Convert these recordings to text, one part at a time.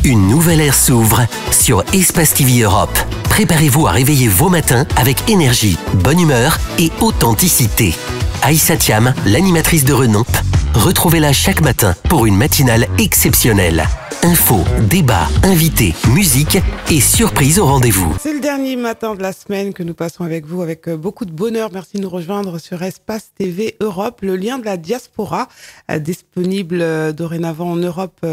Une nouvelle ère s'ouvre sur Espace TV Europe. Préparez-vous à réveiller vos matins avec énergie, bonne humeur et authenticité. Aïssa Thiam, l'animatrice de renom, retrouvez-la chaque matin pour une matinale exceptionnelle. Infos, débats, invités, musique et surprises au rendez-vous. C'est le dernier matin de la semaine que nous passons avec vous avec beaucoup de bonheur. Merci de nous rejoindre sur Espace TV Europe. Le lien de la diaspora disponible dorénavant en Europe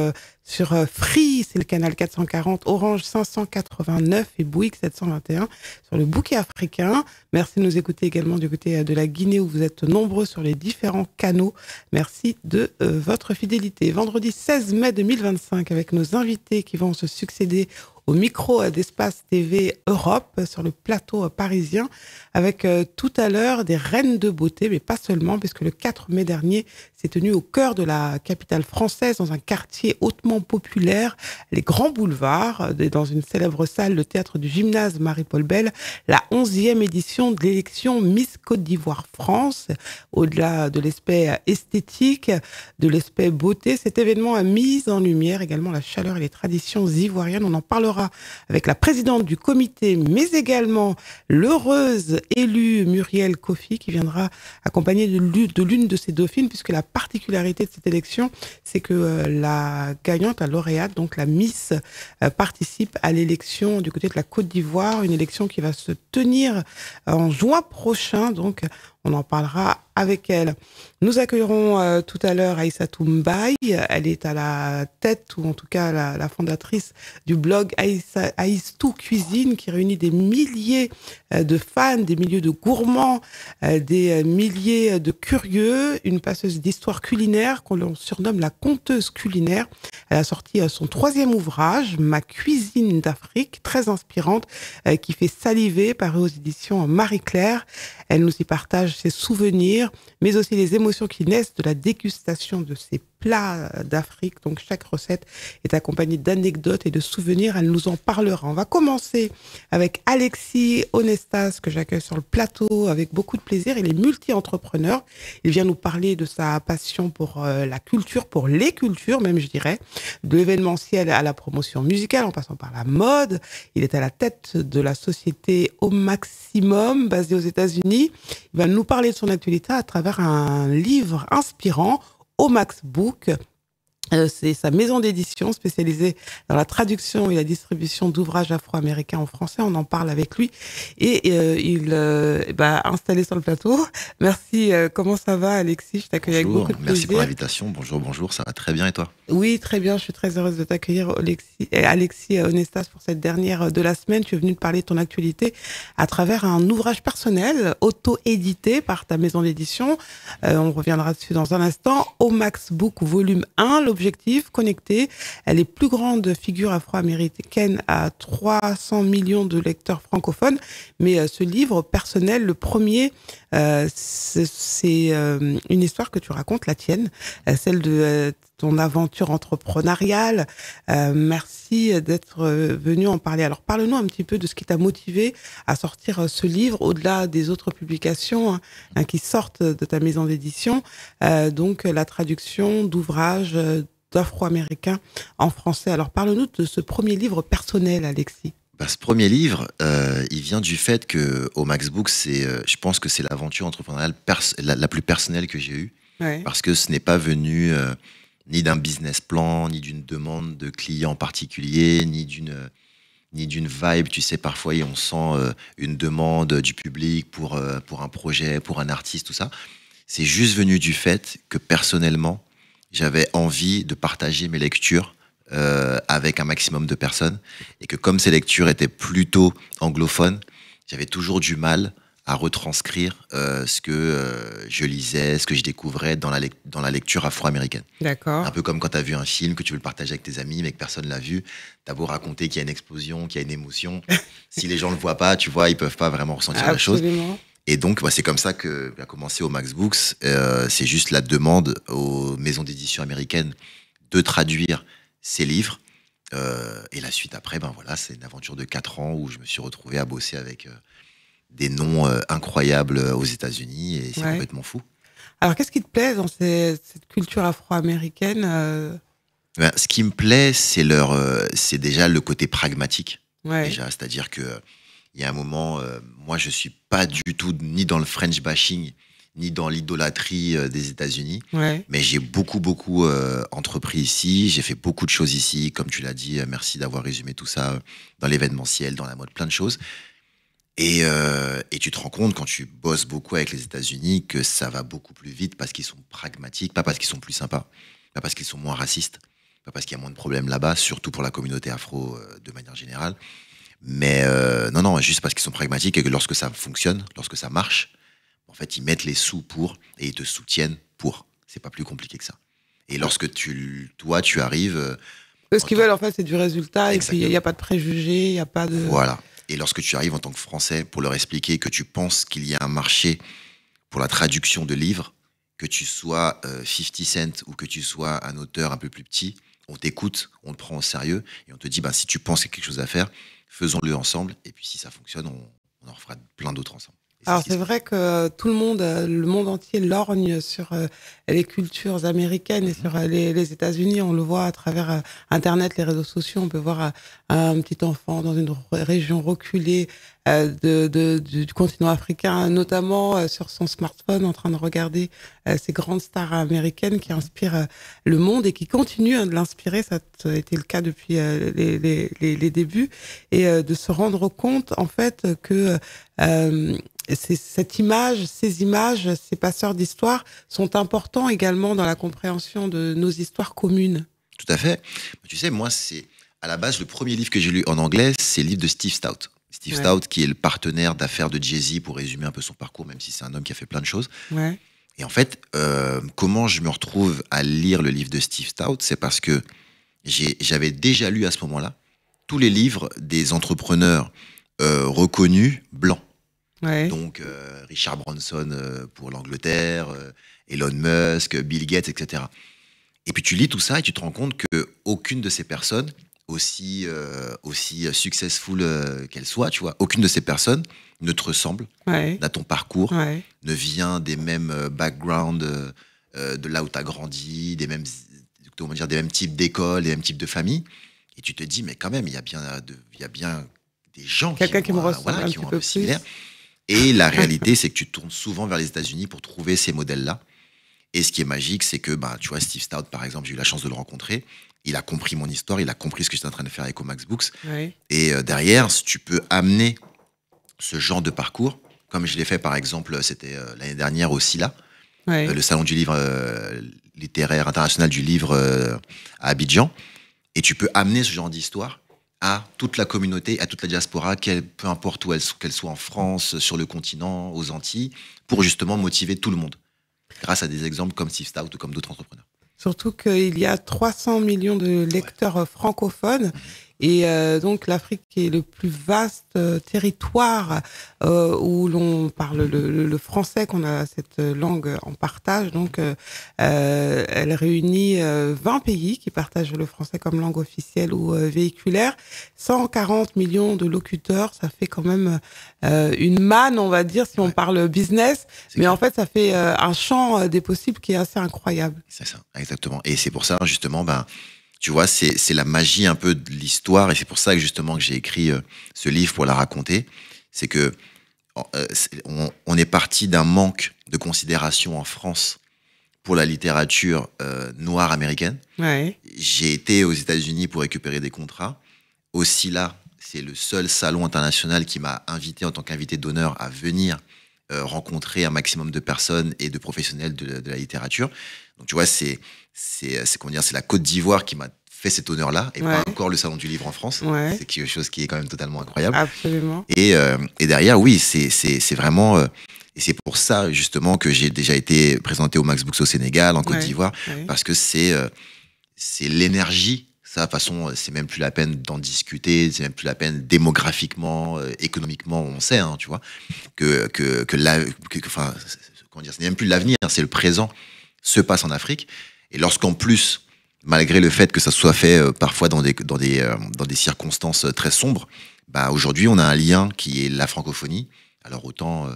sur Free, c'est le canal 440, Orange 589 et Bouygues 721 sur le bouquet africain. Merci de nous écouter également du côté de la Guinée où vous êtes nombreux sur les différents canaux. Merci de votre fidélité. Vendredi 16 mai 2025 avec nos invités qui vont se succéder au micro d'Espace TV Europe sur le plateau parisien avec tout à l'heure des reines de beauté, mais pas seulement, puisque le 4 mai dernier s'est tenu au cœur de la capitale française, dans un quartier hautement populaire, les grands boulevards, dans une célèbre salle, le théâtre du gymnase Marie-Paul Bell, la 11e édition de l'élection Miss Côte d'Ivoire France. Au-delà de l'aspect esthétique, de l'aspect beauté, cet événement a mis en lumière également la chaleur et les traditions ivoiriennes. On en parlera avec la présidente du comité, mais également l'heureuse élue Muriel Kofi, qui viendra accompagnée de l'une de ses dauphines, puisque la particularité de cette élection, c'est que la gagnante, la lauréate, donc la Miss, participe à l'élection du côté de la Côte d'Ivoire, une élection qui va se tenir en juin prochain, donc on en parlera avec elle. Nous accueillerons tout à l'heure Aïssatou Mbaye. Elle est à la tête, ou en tout cas la fondatrice du blog Aïssatou Cuisine, qui réunit des milliers de fans, des milliers de gourmands, des milliers de curieux, une passeuse d'histoire culinaire qu'on surnomme la conteuse culinaire. Elle a sorti son 3e ouvrage, Ma cuisine d'Afrique, très inspirante, qui fait saliver, paru aux éditions Marie-Claire. Elle nous y partage ses souvenirs, mais aussi les émotions qui naissent de la dégustation de ces plats d'Afrique. Donc chaque recette est accompagnée d'anecdotes et de souvenirs. Elle nous en parlera. On va commencer avec Alexis Onestas, que j'accueille sur le plateau avec beaucoup de plaisir. Il est multi-entrepreneur. Il vient nous parler de sa passion pour la culture, pour les cultures même, je dirais, de l'événementiel à la promotion musicale, en passant par la mode. Il est à la tête de la société Au Maximum, basée aux États-Unis. Il va nous parler de son actualité à travers un livre inspirant, Au Max Book. C'est sa maison d'édition spécialisée dans la traduction et la distribution d'ouvrages afro-américains en français. On en parle avec lui et il installé sur le plateau. Merci. Comment ça va, Alexis? Je t'accueille avec beaucoup de plaisir. Merci pour l'invitation. Bonjour. Ça va très bien et toi? Oui, très bien. Je suis très heureuse de t'accueillir, Alexis Onestas, pour cette dernière de la semaine. Tu es venu te parler de ton actualité à travers un ouvrage personnel auto-édité par ta maison d'édition. On reviendra dessus dans un instant. Au Max Book, volume 1. L'objectif, connecter les plus grandes figures afro-américaines à 300 millions de lecteurs francophones. Mais ce livre personnel, le premier, c'est une histoire que tu racontes, la tienne, celle de ton aventure entrepreneuriale. Merci d'être venu en parler. Alors, parle-nous un petit peu de ce qui t'a motivé à sortir ce livre, au-delà des autres publications qui sortent de ta maison d'édition. Donc, la traduction d'ouvrages d'afro-américains en français. Alors, parle-nous de ce premier livre personnel, Alexis. Ce premier livre, il vient du fait que au Max Book, je pense que c'est l'aventure entrepreneuriale la plus personnelle que j'ai eue. Ouais. Parce que ce n'est pas venu ni d'un business plan, ni d'une demande de client particulier, ni d'une vibe. Tu sais, parfois, on sent une demande du public pour un projet, pour un artiste, tout ça. C'est juste venu du fait que, personnellement, j'avais envie de partager mes lectures avec un maximum de personnes. Et que comme ces lectures étaient plutôt anglophones, j'avais toujours du mal à retranscrire ce que je lisais, ce que je découvrais dans la lecture afro-américaine. D'accord. Un peu comme quand tu as vu un film, que tu veux le partager avec tes amis, mais que personne ne l'a vu. Tu as beau raconter qu'il y a une explosion, qu'il y a une émotion. Si les gens ne le voient pas, tu vois, ils ne peuvent pas vraiment ressentir la chose. Et donc, c'est comme ça qu'a commencé au Max Books. C'est juste la demande aux maisons d'édition américaines de traduire ces livres. Et la suite après, c'est une aventure de 4 ans où je me suis retrouvé à bosser avec des noms incroyables aux États-Unis et c'est complètement fou. Alors, qu'est-ce qui te plaît dans cette culture afro-américaine Ben, ce qui me plaît, c'est déjà le côté pragmatique. Ouais. Déjà, c'est-à-dire que il y a un moment, moi, je suis pas du tout ni dans le French bashing, ni dans l'idolâtrie des États-Unis. Ouais. Mais j'ai beaucoup entrepris ici. J'ai fait beaucoup de choses ici, comme tu l'as dit. Merci d'avoir résumé tout ça dans l'événementiel, dans la mode, plein de choses. Et tu te rends compte quand tu bosses beaucoup avec les États-Unis que ça va beaucoup plus vite parce qu'ils sont pragmatiques, pas parce qu'ils sont plus sympas, pas parce qu'ils sont moins racistes, pas parce qu'il y a moins de problèmes là-bas, surtout pour la communauté afro de manière générale. Mais non, juste parce qu'ils sont pragmatiques et que lorsque ça fonctionne, lorsque ça marche, en fait, ils mettent les sous pour et ils te soutiennent pour. C'est pas plus compliqué que ça. Et lorsque toi, tu arrives. Ce qu'ils veulent, en fait, c'est du résultat. Exactement. Et puis, il n'y a pas de préjugés, il n'y a pas de. Voilà. Et lorsque tu arrives en tant que Français pour leur expliquer que tu penses qu'il y a un marché pour la traduction de livres, que tu sois 50 Cent ou que tu sois un auteur un peu plus petit, on t'écoute, on te prend au sérieux et on te dit si tu penses qu'il y a quelque chose à faire, faisons-le ensemble. Et puis si ça fonctionne, on en fera plein d'autres ensemble. Alors c'est vrai que tout le monde entier lorgne sur les cultures américaines et sur les États-Unis. On le voit à travers Internet, les réseaux sociaux. On peut voir un petit enfant dans une région reculée du continent africain, notamment sur son smartphone, en train de regarder ces grandes stars américaines qui inspirent le monde et qui continuent de l'inspirer. Ça a été le cas depuis les débuts, et de se rendre compte en fait que ces images, ces passeurs d'histoire sont importants également dans la compréhension de nos histoires communes. Tout à fait. Tu sais, moi, c'est à la base le premier livre que j'ai lu en anglais, c'est le livre de Steve Stout. Steve Stout, qui est le partenaire d'affaires de Jay-Z, pour résumer un peu son parcours, même si c'est un homme qui a fait plein de choses. Ouais. Et en fait, comment je me retrouve à lire le livre de Steve Stout, c'est parce que j'avais déjà lu à ce moment-là tous les livres des entrepreneurs reconnus blancs. Ouais. Donc Richard Branson pour l'Angleterre, Elon Musk, Bill Gates, etc. Et puis tu lis tout ça et tu te rends compte qu'aucune de ces personnes, aussi successful qu'elles soient, tu vois, aucune de ces personnes ne te ressemble, n'a ton parcours, ne vient des mêmes backgrounds de là où tu as grandi, des mêmes types d'écoles, des mêmes types de familles. Et tu te dis, mais quand même, il y a bien des gens qui me ressemble qui ont un peu similaire. Et la réalité, c'est que tu tournes souvent vers les États-Unis pour trouver ces modèles-là. Et ce qui est magique, c'est que, tu vois, Steve Stout, par exemple, j'ai eu la chance de le rencontrer. Il a compris mon histoire, il a compris ce que j'étais en train de faire avec Omax Books. Ouais. Et derrière, tu peux amener ce genre de parcours, comme je l'ai fait, par exemple, c'était l'année dernière au SILA, le salon du livre littéraire international du livre à Abidjan. Et tu peux amener ce genre d'histoire à toute la communauté, à toute la diaspora, peu importe qu'elle soit en France, sur le continent, aux Antilles, pour justement motiver tout le monde, grâce à des exemples comme Steve Stout ou comme d'autres entrepreneurs. Surtout qu'il y a 300 millions de lecteurs francophones. Et donc l'Afrique est le plus vaste territoire où l'on parle le français, qu'on a cette langue en partage. Donc elle réunit 20 pays qui partagent le français comme langue officielle ou véhiculaire. 140 millions de locuteurs, ça fait quand même une manne, on va dire, si on parle business. Mais en fait, ça fait un champ des possibles qui est assez incroyable. C'est ça, exactement. Et c'est pour ça, justement, tu vois, c'est la magie un peu de l'histoire, et c'est pour ça que justement que j'ai écrit ce livre pour la raconter. C'est que on est parti d'un manque de considération en France pour la littérature noire américaine. Ouais. J'ai été aux États-Unis pour récupérer des contrats. Aussi là, c'est le seul salon international qui m'a invité en tant qu'invité d'honneur à venir rencontrer un maximum de personnes et de professionnels de la littérature. Donc tu vois, c'est la Côte d'Ivoire qui m'a fait cet honneur-là, et pas encore le Salon du Livre en France. C'est quelque chose qui est quand même totalement incroyable. Absolument. Et derrière, oui, c'est vraiment... et c'est pour ça, justement, que j'ai déjà été présenté au Max Books au Sénégal, en Côte d'Ivoire, parce que c'est l'énergie. Ça, de toute façon, c'est même plus la peine d'en discuter, c'est même plus la peine démographiquement, économiquement, on sait, hein, tu vois, comment dire, c'est même plus l'avenir, c'est le présent, se passe en Afrique. Et lorsqu'en plus, malgré le fait que ça soit fait parfois dans des circonstances très sombres, aujourd'hui, on a un lien qui est la francophonie. Alors autant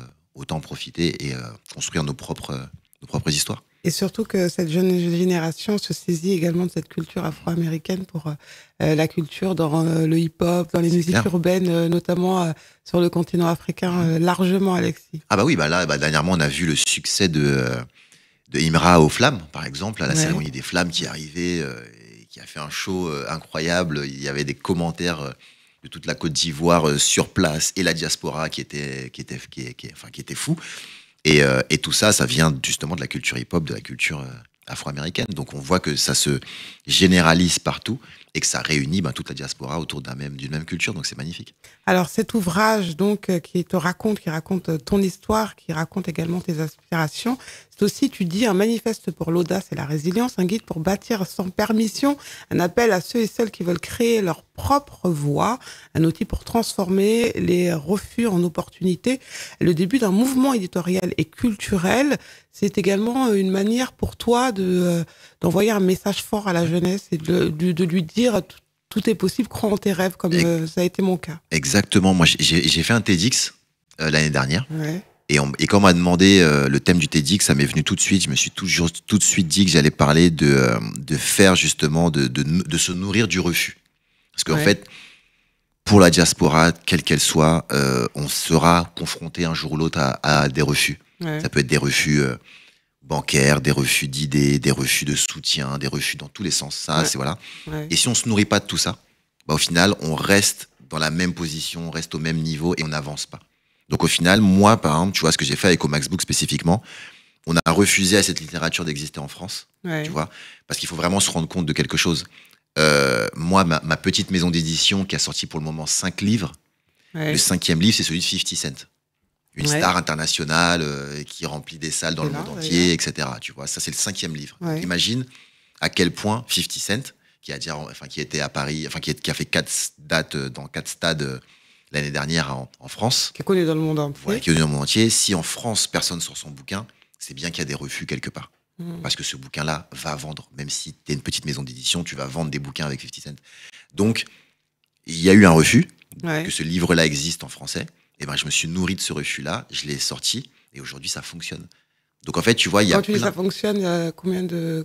en profiter et construire nos propres histoires. Et surtout que cette jeune génération se saisit également de cette culture afro-américaine pour la culture dans le hip-hop, dans les musiques urbaines, notamment sur le continent africain, largement, Alexis. Ah bah oui, bah là, dernièrement, on a vu le succès de Imra aux Flammes, par exemple, à la cérémonie des Flammes qui est arrivée, et qui a fait un show incroyable. Il y avait des commentaires de toute la Côte d'Ivoire sur place et la diaspora qui était fou. Et tout ça, ça vient justement de la culture hip-hop, de la culture afro-américaine. Donc on voit que ça se généralise partout et que ça réunit toute la diaspora autour d'une même culture. Donc c'est magnifique. Alors cet ouvrage donc qui raconte ton histoire, qui raconte également tes aspirations, c'est aussi, tu dis, un manifeste pour l'audace et la résilience, un guide pour bâtir sans permission, un appel à ceux et celles qui veulent créer leur propre voie, un outil pour transformer les refus en opportunités, le début d'un mouvement éditorial et culturel. C'est également une manière pour toi d'envoyer un message fort à la jeunesse et de lui dire tout est possible, crois en tes rêves, comme ça a été mon cas. Exactement. Moi, j'ai fait un TEDx l'année dernière. Ouais. Et quand on m'a demandé le thème du TEDx, ça m'est venu tout de suite. Je me suis tout de suite dit que j'allais parler de faire justement, de se nourrir du refus. Parce qu'en fait, pour la diaspora, quelle qu'elle soit, on sera confronté un jour ou l'autre à des refus. Ouais. Ça peut être des refus bancaires, des refus d'idées, des refus de soutien, des refus dans tous les sens. Ça, c'est voilà. Ouais. Et si on se nourrit pas de tout ça, au final, on reste dans la même position, on reste au même niveau et on n'avance pas. Donc au final, moi, par exemple, tu vois, ce que j'ai fait avec Au Max Book spécifiquement, on a refusé à cette littérature d'exister en France, tu vois, parce qu'il faut vraiment se rendre compte de quelque chose. Moi, ma petite maison d'édition qui a sorti pour le moment 5 livres, le 5e livre, c'est celui de 50 Cent. Une star internationale qui remplit des salles dans le monde entier, etc. Tu vois, ça, c'est le 5e livre. Donc, imagine à quel point 50 Cent, qui était à Paris, qui a fait 4 dates dans 4 stades l'année dernière en France. Qui est connu dans le monde entier. Voilà, qui est connu dans le monde entier. Si en France, personne sort son bouquin, c'est bien qu'il y a des refus quelque part. Parce que ce bouquin-là va vendre. Même si tu es une petite maison d'édition, tu vas vendre des bouquins avec 50 Cent. Donc, il y a eu un refus, que ce livre-là existe en français. Et ben, je me suis nourri de ce refus-là, je l'ai sorti, et aujourd'hui, ça fonctionne. Donc, en fait, tu vois, il y a Quand tu dis ça fonctionne, combien de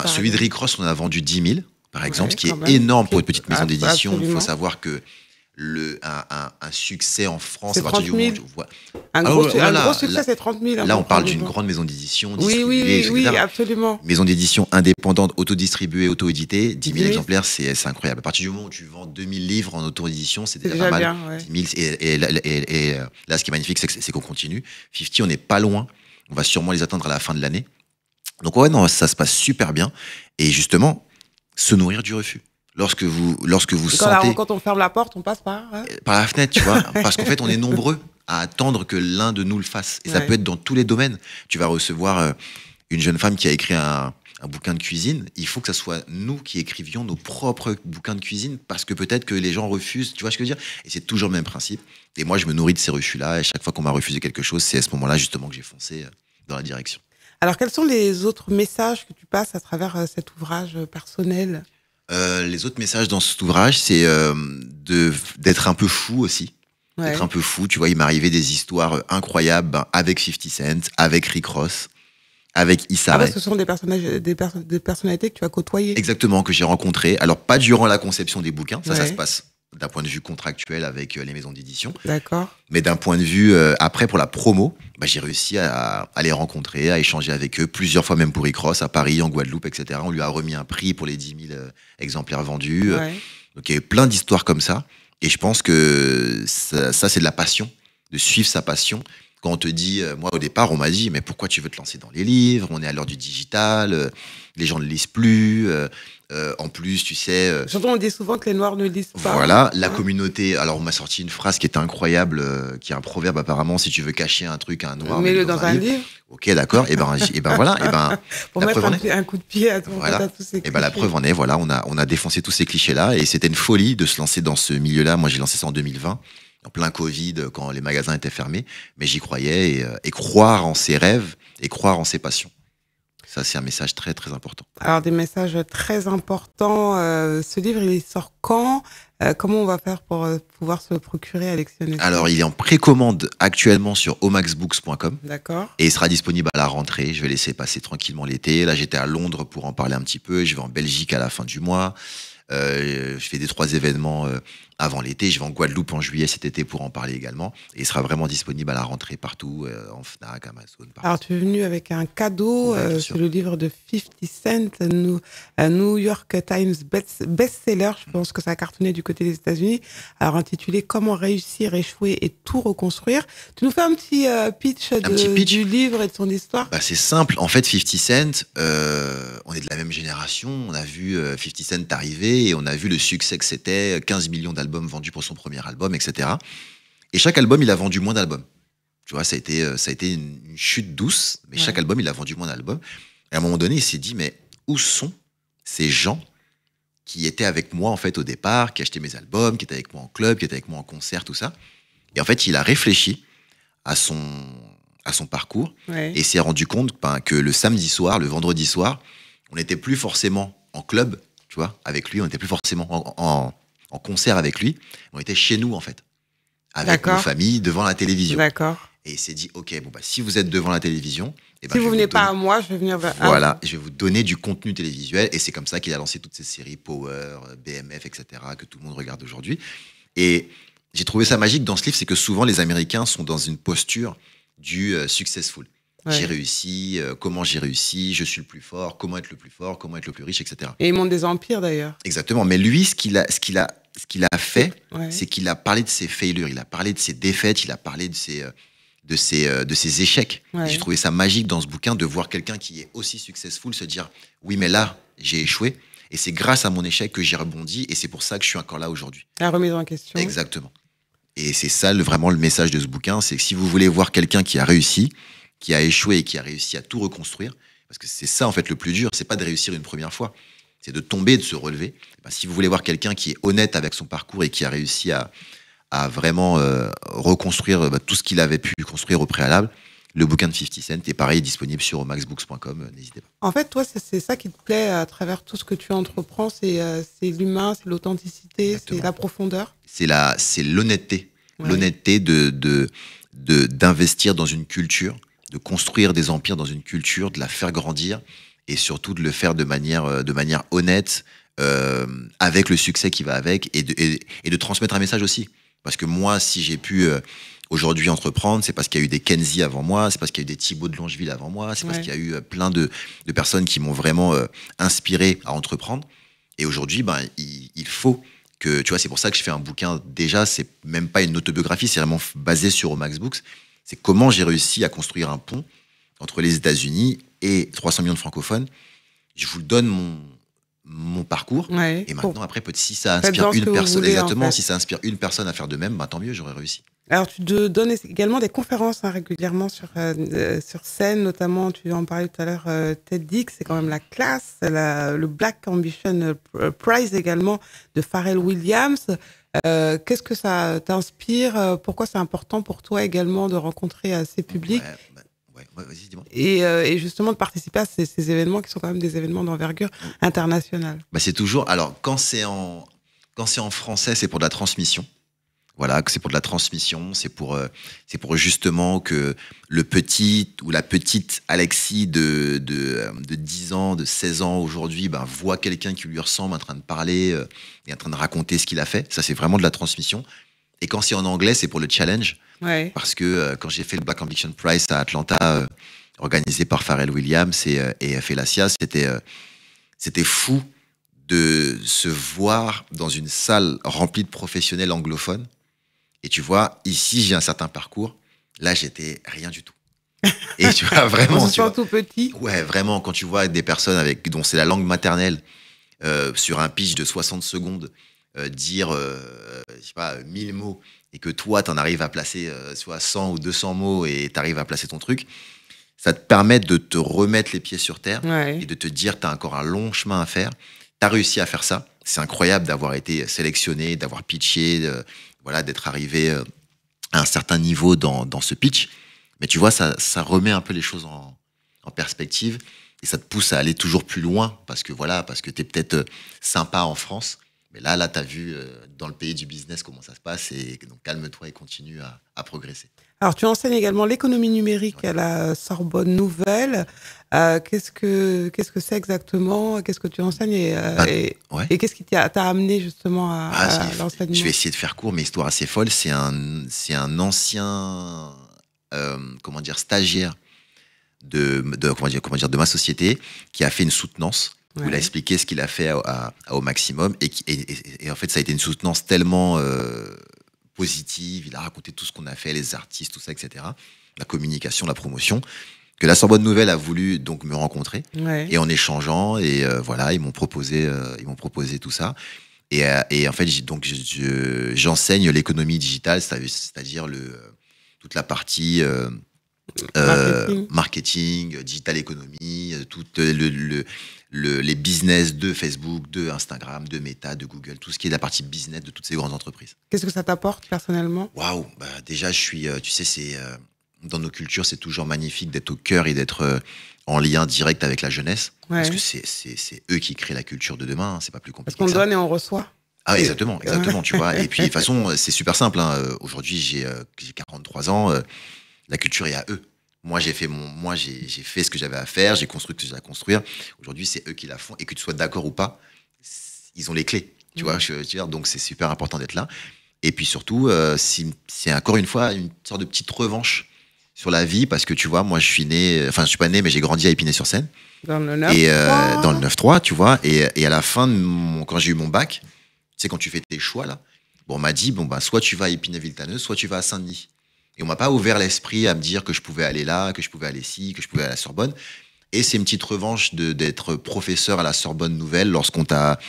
celui de Rick Ross, on a vendu 10 000, par exemple, ce qui est énorme pour une petite maison d'édition. Il faut savoir que un succès en France, à partir du moment où tu vois... Un gros succès, c'est 30 000. Là, on parle d'une grande maison d'édition. Oui, absolument. Maison d'édition indépendante, autodistribuée, auto-éditée, 10 000 exemplaires, c'est incroyable. À partir du moment où tu vends 2000 livres en auto-édition, c'est déjà pas mal. Bien, 10 000, et là, ce qui est magnifique, c'est qu'on continue. 50, on n'est pas loin. On va sûrement les atteindre à la fin de l'année. Donc, ça se passe super bien. Et justement, se nourrir du refus. Lorsque vous sentez... Quand on ferme la porte, on passe par la fenêtre, tu vois. Parce qu'en fait, on est nombreux à attendre que l'un de nous le fasse. Et ça peut être dans tous les domaines. Tu vas recevoir une jeune femme qui a écrit un bouquin de cuisine. Il faut que ça soit nous qui écrivions nos propres bouquins de cuisine parce que peut-être que les gens refusent. Tu vois ce que je veux dire? Et c'est toujours le même principe. Et moi, je me nourris de ces refus-là. Et chaque fois qu'on m'a refusé quelque chose, c'est à ce moment-là, justement, que j'ai foncé dans la direction. Alors, quels sont les autres messages que tu passes à travers cet ouvrage personnel? Les autres messages dans cet ouvrage, c'est d'être un peu fou aussi. D'être un peu fou. Tu vois, il m'est arrivé des histoires incroyables avec 50 Cent, avec Rick Ross, avec Issa Rae. Ce sont des personnalités que tu as côtoyées. Exactement, que j'ai rencontrées. Alors, pas durant la conception des bouquins, ça se passe d'un point de vue contractuel avec les maisons d'édition. D'accord. Mais d'un point de vue, après, pour la promo, j'ai réussi à les rencontrer, à échanger avec eux, plusieurs fois même pour Rick Ross, à Paris, en Guadeloupe, etc. On lui a remis un prix pour les 10 000 exemplaires vendus. Donc, il y a eu plein d'histoires comme ça. Et je pense que ça c'est de la passion, de suivre sa passion. Quand on te dit, moi au départ, on m'a dit, mais pourquoi tu veux te lancer dans les livres? On est à l'heure du digital, les gens ne lisent plus. En plus, tu sais... Surtout, on dit souvent que les Noirs ne lisent pas. Voilà, la communauté... Alors, on m'a sorti une phrase qui était incroyable, qui est un proverbe apparemment, si tu veux cacher un truc à un Noir... Mets-le dans un livre. Ok, d'accord. Et ben voilà. Pour mettre un coup de pied à tous ces clichés. Et la preuve en est, voilà, on a défoncé tous ces clichés-là. Et c'était une folie de se lancer dans ce milieu-là. Moi, j'ai lancé ça en 2020. En plein Covid, quand les magasins étaient fermés. Mais j'y croyais. Et croire en ses rêves et croire en ses passions. Ça, c'est un message très, très important. Alors, des messages très importants. Ce livre, il sort quand? Comment on va faire pour pouvoir se le procurer, Alexis? Alors, il est en précommande actuellement sur omaxbooks.com. D'accord. Et il sera disponible à la rentrée. Je vais laisser passer tranquillement l'été. Là, j'étais à Londres pour en parler un petit peu. Je vais en Belgique à la fin du mois. Je fais 3 événements avant l'été. Je vais en Guadeloupe en juillet cet été pour en parler également. Et il sera vraiment disponible à la rentrée partout, en Fnac, Amazon. Partout. Alors, tu es venu avec un cadeau. C'est le livre de 50 Cent, New York Times best-seller. Je pense que ça a cartonné du côté des États-Unis. Alors, intitulé Comment réussir, échouer et tout reconstruire. Tu nous fais un petit pitch du livre et de son histoire? C'est simple. En fait, 50 Cent, on est de la même génération. On a vu 50 Cent arriver et on a vu le succès que c'était, 15 millions d'albums vendus pour son premier album, etc. Et chaque album, il a vendu moins d'albums. Tu vois, ça a été une chute douce, mais chaque album, il a vendu moins d'albums. Et à un moment donné, il s'est dit, mais où sont ces gens qui étaient avec moi, en fait, au départ, qui achetaient mes albums, qui étaient avec moi en club, qui étaient avec moi en concert, tout ça. Et en fait, il a réfléchi à son parcours et s'est rendu compte que le samedi soir, le vendredi soir, on n'était plus forcément en club, tu vois, avec lui, on n'était plus forcément en concert avec lui, on était chez nous, en fait, avec nos familles, devant la télévision. D'accord. Et il s'est dit, ok, si vous êtes devant la télévision, si vous venez pas à moi, je vais venir vers... Voilà, je vais vous donner du contenu télévisuel. Et c'est comme ça qu'il a lancé toutes ces séries Power, BMF, etc., que tout le monde regarde aujourd'hui. Et j'ai trouvé ça magique dans ce livre, c'est que souvent les Américains sont dans une posture du successful. J'ai réussi, comment j'ai réussi, je suis le plus fort, comment être le plus fort, comment être le plus riche, etc. Et ils montent des empires d'ailleurs. Exactement. Mais lui, ce qu'il a fait, c'est qu'il a parlé de ses failures, il a parlé de ses défaites, il a parlé de ses échecs. Et j'ai trouvé ça magique dans ce bouquin de voir quelqu'un qui est aussi successful se dire oui, mais là, j'ai échoué. Et c'est grâce à mon échec que j'ai rebondi. Et c'est pour ça que je suis encore là aujourd'hui. La remise en question. Exactement. Et c'est ça vraiment le message de ce bouquin. C'est que si vous voulez voir quelqu'un qui a réussi, qui a échoué et qui a réussi à tout reconstruire, parce que c'est ça en fait le plus dur, c'est pas de réussir une première fois, c'est de tomber, de se relever. Si vous voulez voir quelqu'un qui est honnête avec son parcours et qui a réussi à vraiment reconstruire tout ce qu'il avait pu construire au préalable, le bouquin de 50 Cent est pareil, disponible sur omaxbooks.com, n'hésitez pas. En fait, toi, c'est ça qui te plaît à travers tout ce que tu entreprends, c'est l'humain, c'est l'authenticité, c'est la profondeur. C'est l'honnêteté, l'honnêteté d'investir dans une culture, de construire des empires dans une culture, de la faire grandir et surtout de le faire de manière honnête, avec le succès qui va avec et de transmettre un message aussi. Parce que moi, si j'ai pu aujourd'hui entreprendre, c'est parce qu'il y a eu des Kenzie avant moi, c'est parce qu'il y a eu des Thibaut de Longeville avant moi, c'est parce qu'il y a eu plein de personnes qui m'ont vraiment inspiré à entreprendre. Et aujourd'hui, il faut que, tu vois, c'est pour ça que je fais un bouquin. Déjà, c'est même pas une autobiographie, c'est vraiment basé sur Omax Books. C'est comment j'ai réussi à construire un pont entre les États-Unis et 300 millions de francophones. Je vous donne mon parcours. Et maintenant, après, si ça inspire une personne, exactement, si ça inspire une personne à faire de même, tant mieux, j'aurais réussi. Alors, tu donnes également des conférences régulièrement sur scène, notamment, tu en parlais tout à l'heure, TEDx, c'est quand même la classe, le Black Ambition Prize également de Pharrell Williams. Qu'est-ce que ça t'inspire? Pourquoi c'est important pour toi également de rencontrer ces publics? Vas-y, dis-moi. Et justement de participer à ces événements qui sont quand même des événements d'envergure internationale. C'est toujours... Alors, quand c'est en français, c'est pour de la transmission. Voilà, c'est pour de la transmission, c'est pour justement que le petit ou la petite Alexis de 10 ans, de 16 ans aujourd'hui, voit quelqu'un qui lui ressemble en train de parler et en train de raconter ce qu'il a fait. Ça, c'est vraiment de la transmission. Et quand c'est en anglais, c'est pour le challenge. Parce que quand j'ai fait le Black Ambition Prize à Atlanta, organisé par Pharrell Williams et Felacia, c'était fou de se voir dans une salle remplie de professionnels anglophones. Et tu vois, ici, j'ai un certain parcours. Là, j'étais rien du tout. Et tu vois, vraiment... On se sent tout petit. Ouais, vraiment, quand tu vois des personnes dont c'est la langue maternelle, sur un pitch de 60 secondes, dire, je sais pas, 1000 mots, et que toi, t'en arrives à placer soit 100 ou 200 mots, et t'arrives à placer ton truc, ça te permet de te remettre les pieds sur terre, et de te dire, t'as encore un long chemin à faire. T'as réussi à faire ça. C'est incroyable d'avoir été sélectionné, d'avoir pitché, d'être arrivé à un certain niveau dans ce pitch. Mais tu vois, ça remet un peu les choses en perspective. et ça te pousse à aller toujours plus loin parce que t'es peut-être sympa en France. Mais là, tu as vu dans le pays du business comment ça se passe et donc calme-toi et continue à progresser. Alors, tu enseignes également l'économie numérique à la Sorbonne Nouvelle. Qu'est-ce que c'est exactement? Qu'est-ce que tu enseignes et qu'est-ce qui t'a amené justement à l'enseignement? Je vais essayer de faire court, mais histoire assez folle. C'est un ancien stagiaire de ma société qui a fait une soutenance. Où il a expliqué ce qu'il a fait au maximum et en fait ça a été une soutenance tellement positive. Il a raconté tout ce qu'on a fait, les artistes, tout ça, etc. La communication, la promotion, que la Sorbonne Nouvelle a voulu donc me rencontrer et en échangeant et ils m'ont proposé tout ça et en fait j'enseigne l'économie digitale, c'est-à-dire toute la partie marketing, digital économie, tout les business de Facebook, de Instagram, de Meta, de Google, tout ce qui est la partie business de toutes ces grandes entreprises. Qu'est-ce que ça t'apporte personnellement? Waouh, déjà je suis, tu sais, c'est dans nos cultures, c'est toujours magnifique d'être au cœur et d'être en lien direct avec la jeunesse, parce que c'est eux qui créent la culture de demain. C'est pas plus compliqué. Parce qu'on donne et on reçoit. Ah, exactement, tu vois. Et puis de toute façon, c'est super simple. Aujourd'hui, j'ai 43 ans. La culture est à eux. Moi, j'ai fait ce que j'avais à faire, j'ai construit ce que j'ai à construire. Aujourd'hui, c'est eux qui la font. Et que tu sois d'accord ou pas, ils ont les clés. Tu vois, je veux dire, donc c'est super important d'être là. Et puis surtout, c'est encore une fois une sorte de petite revanche sur la vie. Parce que tu vois, moi, je suis pas né, mais j'ai grandi à Épinay-sur-Seine. Dans le 9-3. Et dans le 9-3, tu vois. Et à la fin, quand j'ai eu mon bac, tu sais, quand tu fais tes choix, là, on m'a dit, soit tu vas à Épinay-Villetaneuse, soit tu vas à Saint-Denis. Et on m'a pas ouvert l'esprit à me dire que je pouvais aller là, que je pouvais aller ici, que je pouvais aller à la Sorbonne. Et c'est une petite revanche d'être professeur à la Sorbonne Nouvelle lorsqu'on t'a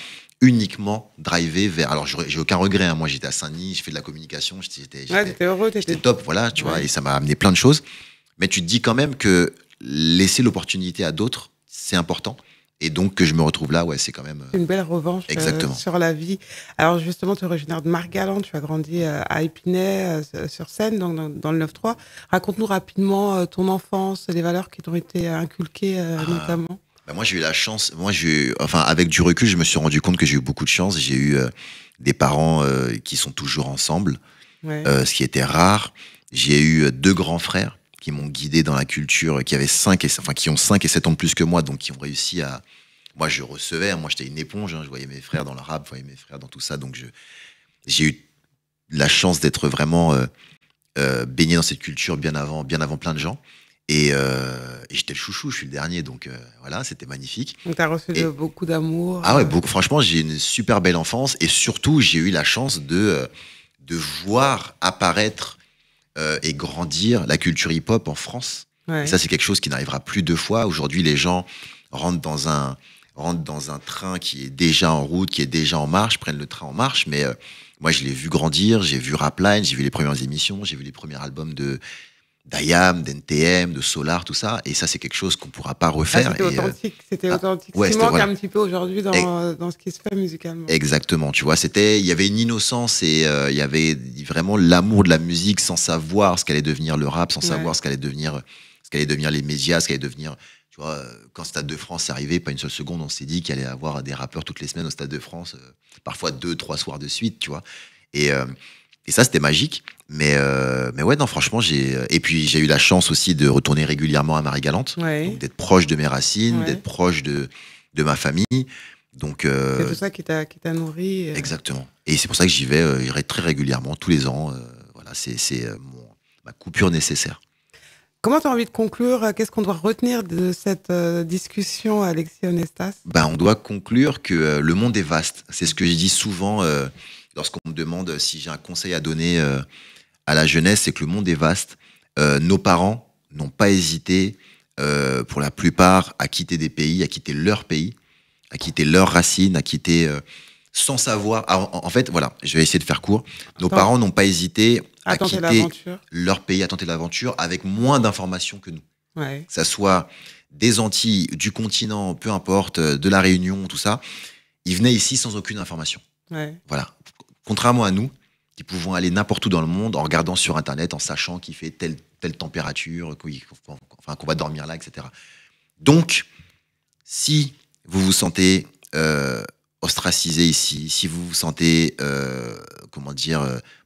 uniquement drivé vers... Alors, j'ai aucun regret. Moi, j'étais à Saint-Denis, je fais de la communication. J'étais heureux. J'étais top, voilà, tu vois. Et ça m'a amené plein de choses. Mais tu te dis quand même que laisser l'opportunité à d'autres, c'est important. Et donc, que je me retrouve là, c'est quand même... une belle revanche sur la vie. Alors, justement, tu es originaire de Margalande, tu as grandi à Épinay, sur Seine, donc dans le 9-3. Raconte-nous rapidement ton enfance, les valeurs qui t'ont été inculquées, notamment. Moi, j'ai eu la chance... avec du recul, je me suis rendu compte que j'ai eu beaucoup de chance. J'ai eu des parents qui sont toujours ensemble, ce qui était rare. J'ai eu 2 grands frères qui m'ont guidé dans la culture, qui ont 5 et 7 ans de plus que moi, donc qui ont réussi à... Moi, je recevais, moi, j'étais une éponge, je voyais mes frères dans le rap, je voyais mes frères dans tout ça, donc j'ai eu la chance d'être vraiment baigné dans cette culture bien avant plein de gens, et j'étais le chouchou, je suis le dernier, donc voilà, c'était magnifique. Donc, tu as reçu beaucoup d'amour. Ah ouais, beaucoup. Franchement, j'ai une super belle enfance, et surtout, j'ai eu la chance de voir apparaître et grandir la culture hip-hop en France. Et ça, c'est quelque chose qui n'arrivera plus 2 fois. Aujourd'hui, les gens rentrent dans un train qui est déjà en route, qui est déjà en marche, prennent le train en marche. Mais moi, je l'ai vu grandir, j'ai vu Rapline, j'ai vu les premières émissions, j'ai vu les premiers albums d'IAM, d'NTM, de Solar, tout ça. Et ça, c'est quelque chose qu'on ne pourra pas refaire. C'était authentique. C'était authentique. Ce qui manque un petit peu aujourd'hui dans ce qui se fait musicalement. Exactement. Tu vois, il y avait une innocence et il y avait vraiment l'amour de la musique sans savoir ce qu'allait devenir le rap, sans savoir ce qu'allait devenir les médias, ce qu'allait devenir... Tu vois, quand Stade de France est arrivé, pas une seule seconde, on s'est dit qu'il allait y avoir des rappeurs toutes les semaines au Stade de France, parfois 2-3 soirs de suite, tu vois. Et ça, c'était magique. Mais ouais, non, franchement, et puis j'ai eu la chance aussi de retourner régulièrement à Marie-Galante, donc d'être proche de mes racines, d'être proche de ma famille. Donc, c'est tout ça qui t'a nourri. Exactement. Et c'est pour ça que j'irai très régulièrement, tous les ans. Voilà, c'est ma coupure nécessaire. Comment tu as envie de conclure? Qu'est-ce qu'on doit retenir de cette discussion, Alexis Honestas? On doit conclure que le monde est vaste. C'est ce que je dis souvent lorsqu'on me demande si j'ai un conseil à donner à la jeunesse, c'est que le monde est vaste. Nos parents n'ont pas hésité, pour la plupart, à quitter des pays, à quitter leur pays, à quitter leurs racines, à quitter... sans savoir... En fait, voilà, je vais essayer de faire court. Nos parents n'ont pas hésité à quitter leur pays, à tenter l'aventure avec moins d'informations que nous. Que ça soit des Antilles, du continent, peu importe, de la Réunion, tout ça. Ils venaient ici sans aucune information. Voilà. Contrairement à nous, qui pouvons aller n'importe où dans le monde en regardant sur Internet, en sachant qu'il fait telle température, qu'on va dormir là, etc. Donc, Si vous vous sentez ostracisé ici, si vous vous sentez,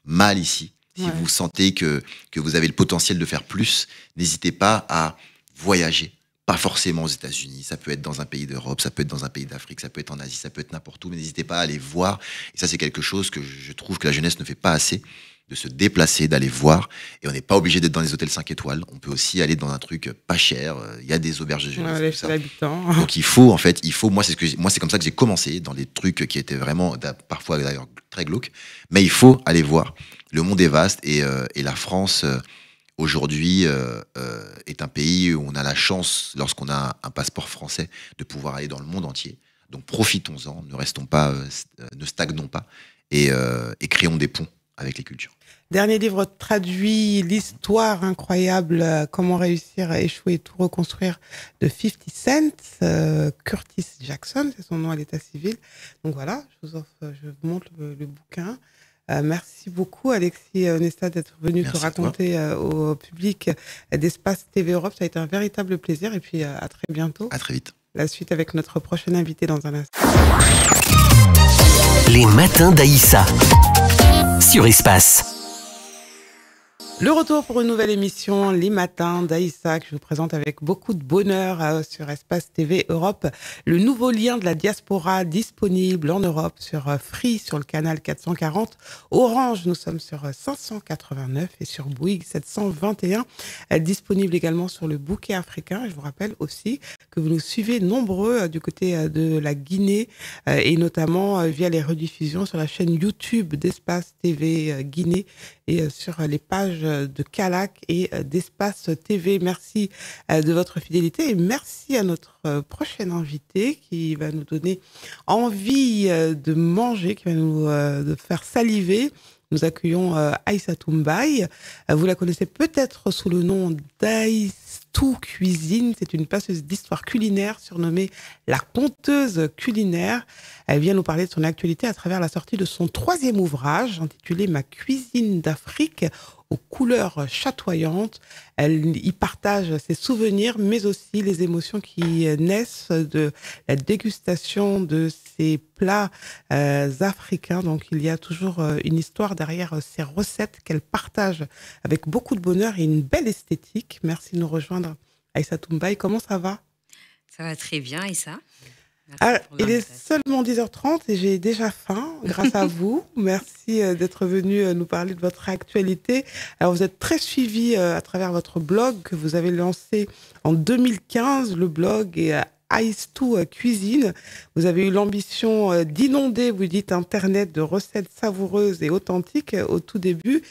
mal ici, si vous sentez que vous avez le potentiel de faire plus, n'hésitez pas à voyager. Pas forcément aux États-Unis, ça peut être dans un pays d'Europe, ça peut être dans un pays d'Afrique, ça peut être en Asie, ça peut être n'importe où, mais n'hésitez pas à aller voir. Et ça, c'est quelque chose que je trouve que la jeunesse ne fait pas assez, de se déplacer, d'aller voir. Et on n'est pas obligé d'être dans les hôtels 5 étoiles. On peut aussi aller dans un truc pas cher. Il y a des auberges de jeunesse. Tout ça. Donc moi, c'est comme ça que j'ai commencé, dans des trucs qui étaient vraiment, parfois d'ailleurs, très glauques. Mais il faut aller voir. Le monde est vaste et la France, aujourd'hui, est un pays où on a la chance, lorsqu'on a un passeport français, de pouvoir aller dans le monde entier. Donc profitons-en, ne stagnons pas et créons des ponts avec les cultures. Dernier livre traduit, l'histoire incroyable, comment réussir à échouer et tout reconstruire, de 50 Cent, Curtis Jackson, c'est son nom à l'état civil. Donc voilà, je vous montre le bouquin. Merci beaucoup Alexis Nesta d'être venu te raconter au public d'Espace TV Europe. Ça a été un véritable plaisir et puis à très bientôt. À très vite. La suite avec notre prochain invité dans un instant. Les matins d'Aïssa sur Espace. Le retour pour une nouvelle émission, Les Matins d'Aïssa, que je vous présente avec beaucoup de bonheur sur Espace TV Europe. Le nouveau lien de la diaspora disponible en Europe sur Free, sur le canal 440. Orange, nous sommes sur 589 et sur Bouygues 721. Disponible également sur le bouquet africain. Je vous rappelle aussi que vous nous suivez nombreux du côté de la Guinée et notamment via les rediffusions sur la chaîne YouTube d'Espace TV Guinée et sur les pages de Calac et d'Espace TV. Merci de votre fidélité et merci à notre prochain invité qui va nous donner envie de manger, qui va nous de faire saliver. Nous accueillons Aïssatou Mbaye. Vous la connaissez peut-être sous le nom d'Aïssatou Cuisine. C'est une passeuse d'histoire culinaire surnommée la conteuse culinaire. Elle vient nous parler de son actualité à travers la sortie de son 3e ouvrage intitulé Ma cuisine d'Afrique aux couleurs chatoyantes. Elle y partage ses souvenirs, mais aussi les émotions qui naissent de la dégustation de ces plats africains. Donc, il y a toujours une histoire derrière ces recettes qu'elle partage avec beaucoup de bonheur et une belle esthétique. Merci de nous rejoindre, Aïssatou Mbaye. Comment ça va? Ça va très bien, Aïssa. Il est seulement 10h30 et j'ai déjà faim grâce à vous. Merci d'être venu nous parler de votre actualité. Alors, vous êtes très suivi à travers votre blog que vous avez lancé en 2015. Le blog est Aïssatou Cuisine. Vous avez eu l'ambition d'inonder, vous dites, Internet de recettes savoureuses et authentiques au tout début.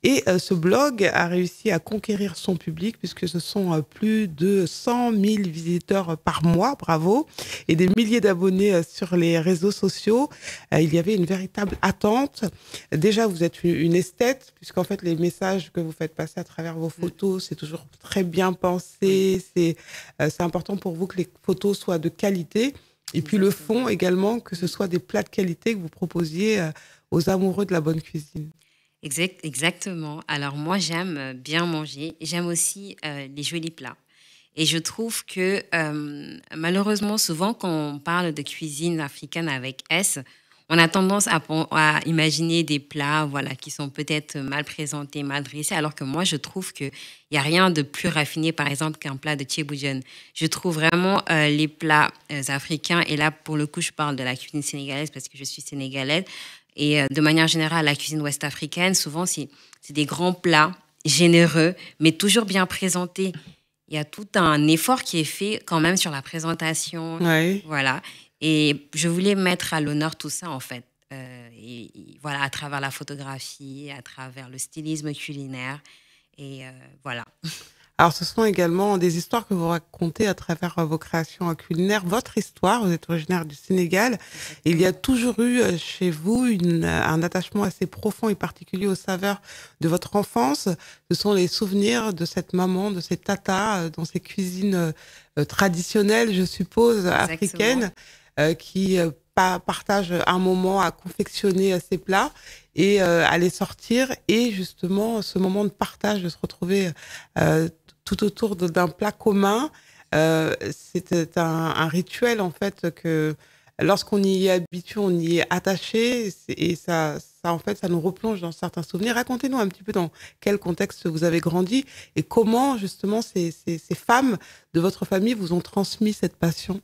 Et ce blog a réussi à conquérir son public puisque ce sont plus de 100 000 visiteurs par mois, bravo, et des milliers d'abonnés sur les réseaux sociaux. Il y avait une véritable attente. Déjà, vous êtes une esthète puisqu'en fait, les messages que vous faites passer à travers vos photos, c'est toujours très bien pensé. C'est important pour vous que les photos soient de qualité. Et puis le fond également, que ce soit des plats de qualité que vous proposiez aux amoureux de la bonne cuisine. Exactement. Alors moi, j'aime bien manger. J'aime aussi les jolis plats. Et je trouve que malheureusement, souvent, quand on parle de cuisine africaine avec S, on a tendance à imaginer des plats qui sont peut-être mal présentés, mal dressés, alors que moi, je trouve qu'il n'y a rien de plus raffiné, par exemple, qu'un plat de tchéboudienne. Je trouve vraiment les plats africains, et là, pour le coup, je parle de la cuisine sénégalaise parce que je suis sénégalaise, et de manière générale, la cuisine ouest-africaine, souvent, c'est des grands plats généreux, mais toujours bien présentés. Il y a tout un effort qui est fait quand même sur la présentation. Oui. Voilà. Et je voulais mettre à l'honneur tout ça, en fait. Voilà, à travers la photographie, à travers le stylisme culinaire. Et voilà. Alors, ce sont également des histoires que vous racontez à travers vos créations culinaires. Votre histoire, vous êtes originaire du Sénégal. Et il y a toujours eu chez vous un attachement assez profond et particulier aux saveurs de votre enfance. Ce sont les souvenirs de cette maman, de ces tatas, dans ces cuisines traditionnelles, je suppose, africaines, qui partagent un moment à confectionner ces plats et à les sortir. Et justement, ce moment de partage, de se retrouver tout autour d'un plat commun, C'est un rituel, en fait, que lorsqu'on y est habitué, on y est attaché, et en fait, ça nous replonge dans certains souvenirs. Racontez-nous un petit peu dans quel contexte vous avez grandi et comment, justement, ces femmes de votre famille vous ont transmis cette passion.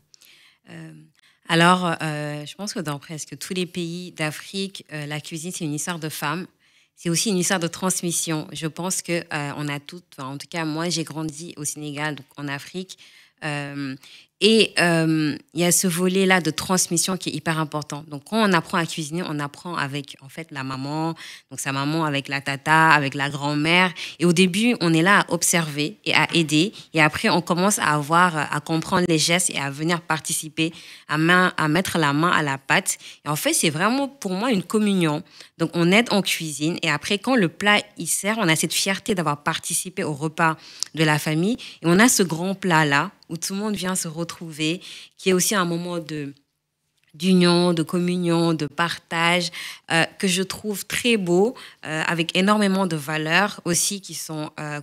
Alors, je pense que dans presque tous les pays d'Afrique, la cuisine, c'est une histoire de femmes. C'est aussi une histoire de transmission. Je pense que on a toutes, en tout cas, moi, j'ai grandi au Sénégal, donc en Afrique. Et il y a ce volet-là de transmission qui est hyper important. Donc, quand on apprend à cuisiner, on apprend avec, en fait, la maman, donc sa maman avec la tata, avec la grand-mère. Et au début, on est là à observer et à aider. Et après, on commence à comprendre les gestes et à venir participer, à mettre la main à la pâte. Et en fait, c'est vraiment, pour moi, une communion. Donc, on aide en cuisine. Et après, quand le plat, il sert, on a cette fierté d'avoir participé au repas de la famille. Et on a ce grand plat-là, où tout le monde vient se retrouver, qui est aussi un moment d'union, de communion, de partage, que je trouve très beau, avec énormément de valeurs aussi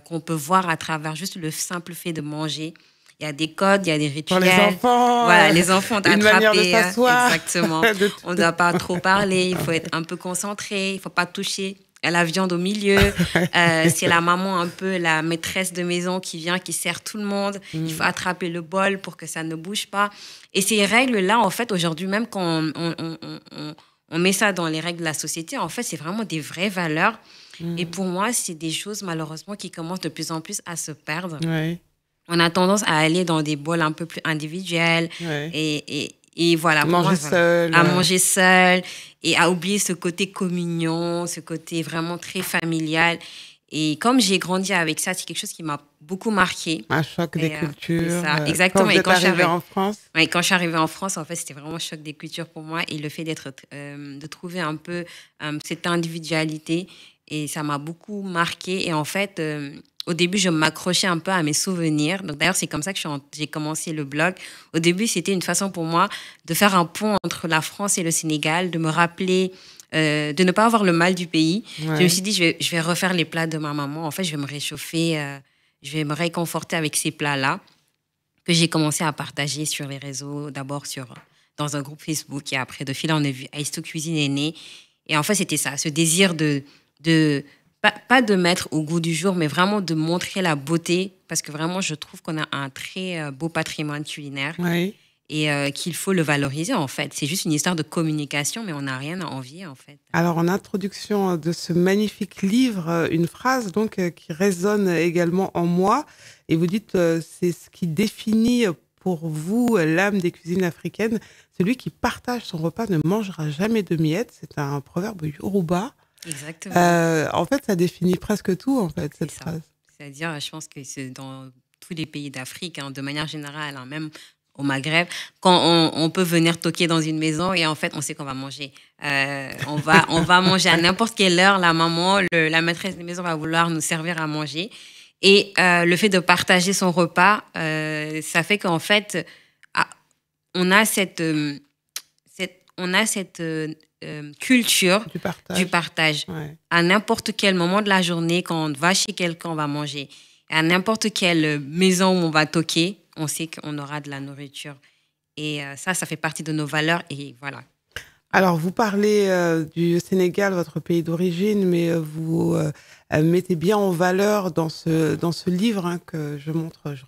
qu'on peut voir à travers juste le simple fait de manger. Il y a des codes, il y a des rituels. Pour les enfants, voilà, les enfants ont une manière de s'asseoir. Exactement. On ne doit pas trop parler, il faut être un peu concentré, il ne faut pas toucher à la viande au milieu. C'est la maman, un peu la maîtresse de maison qui vient, qui sert tout le monde. Il faut attraper le bol pour que ça ne bouge pas. Et ces règles-là, en fait, aujourd'hui, même quand on met ça dans les règles de la société, en fait, c'est vraiment des vraies valeurs. Et pour moi, c'est des choses, malheureusement, qui commencent de plus en plus à se perdre. Ouais. On a tendance à aller dans des bols un peu plus individuels et voilà, manger seul et à oublier ce côté communion, ce côté vraiment très familial. Et comme j'ai grandi avec ça, c'est quelque chose qui m'a beaucoup marqué. Un choc des cultures. Exactement. Quand vous êtes arrivée en France. Oui, quand je suis arrivée en France, en fait, c'était vraiment un choc des cultures pour moi et le fait de trouver un peu cette individualité. Et ça m'a beaucoup marqué. Et en fait, au début, je m'accrochais un peu à mes souvenirs. Donc, d'ailleurs, c'est comme ça que j'ai commencé le blog. Au début, c'était une façon pour moi de faire un pont entre la France et le Sénégal, de me rappeler, de ne pas avoir le mal du pays. Ouais. Je me suis dit, je vais refaire les plats de ma maman. En fait, je vais me réchauffer, je vais me réconforter avec ces plats-là que j'ai commencé à partager sur les réseaux, d'abord dans un groupe Facebook. Et après, de fil en aiguille, Aisto Cuisine est née. Et en fait, c'était ça, ce désir pas de mettre au goût du jour, mais vraiment de montrer la beauté, parce que vraiment, je trouve qu'on a un très beau patrimoine culinaire et qu'il faut le valoriser, en fait. C'est juste une histoire de communication, mais on n'a rien à envier, en fait. Alors, en introduction de ce magnifique livre, une phrase donc qui résonne également en moi, et vous dites c'est ce qui définit pour vous l'âme des cuisines africaines. Celui qui partage son repas ne mangera jamais de miettes. C'est un proverbe yoruba. Exactement. En fait, ça définit presque tout, en fait, cette phrase. C'est-à-dire, je pense que c'est dans tous les pays d'Afrique, de manière générale, même au Maghreb, quand on peut venir toquer dans une maison et en fait, on sait qu'on va manger. On va manger à n'importe quelle heure. La maman, la maîtresse de maison va vouloir nous servir à manger. Et le fait de partager son repas, ça fait qu'en fait, on a cette culture du partage. Ouais. À n'importe quel moment de la journée, quand on va chez quelqu'un, on va manger. À n'importe quelle maison où on va toquer, on sait qu'on aura de la nourriture. Et ça fait partie de nos valeurs. Et voilà. Alors, vous parlez du Sénégal, votre pays d'origine, mais vous mettez bien en valeur dans ce livre que je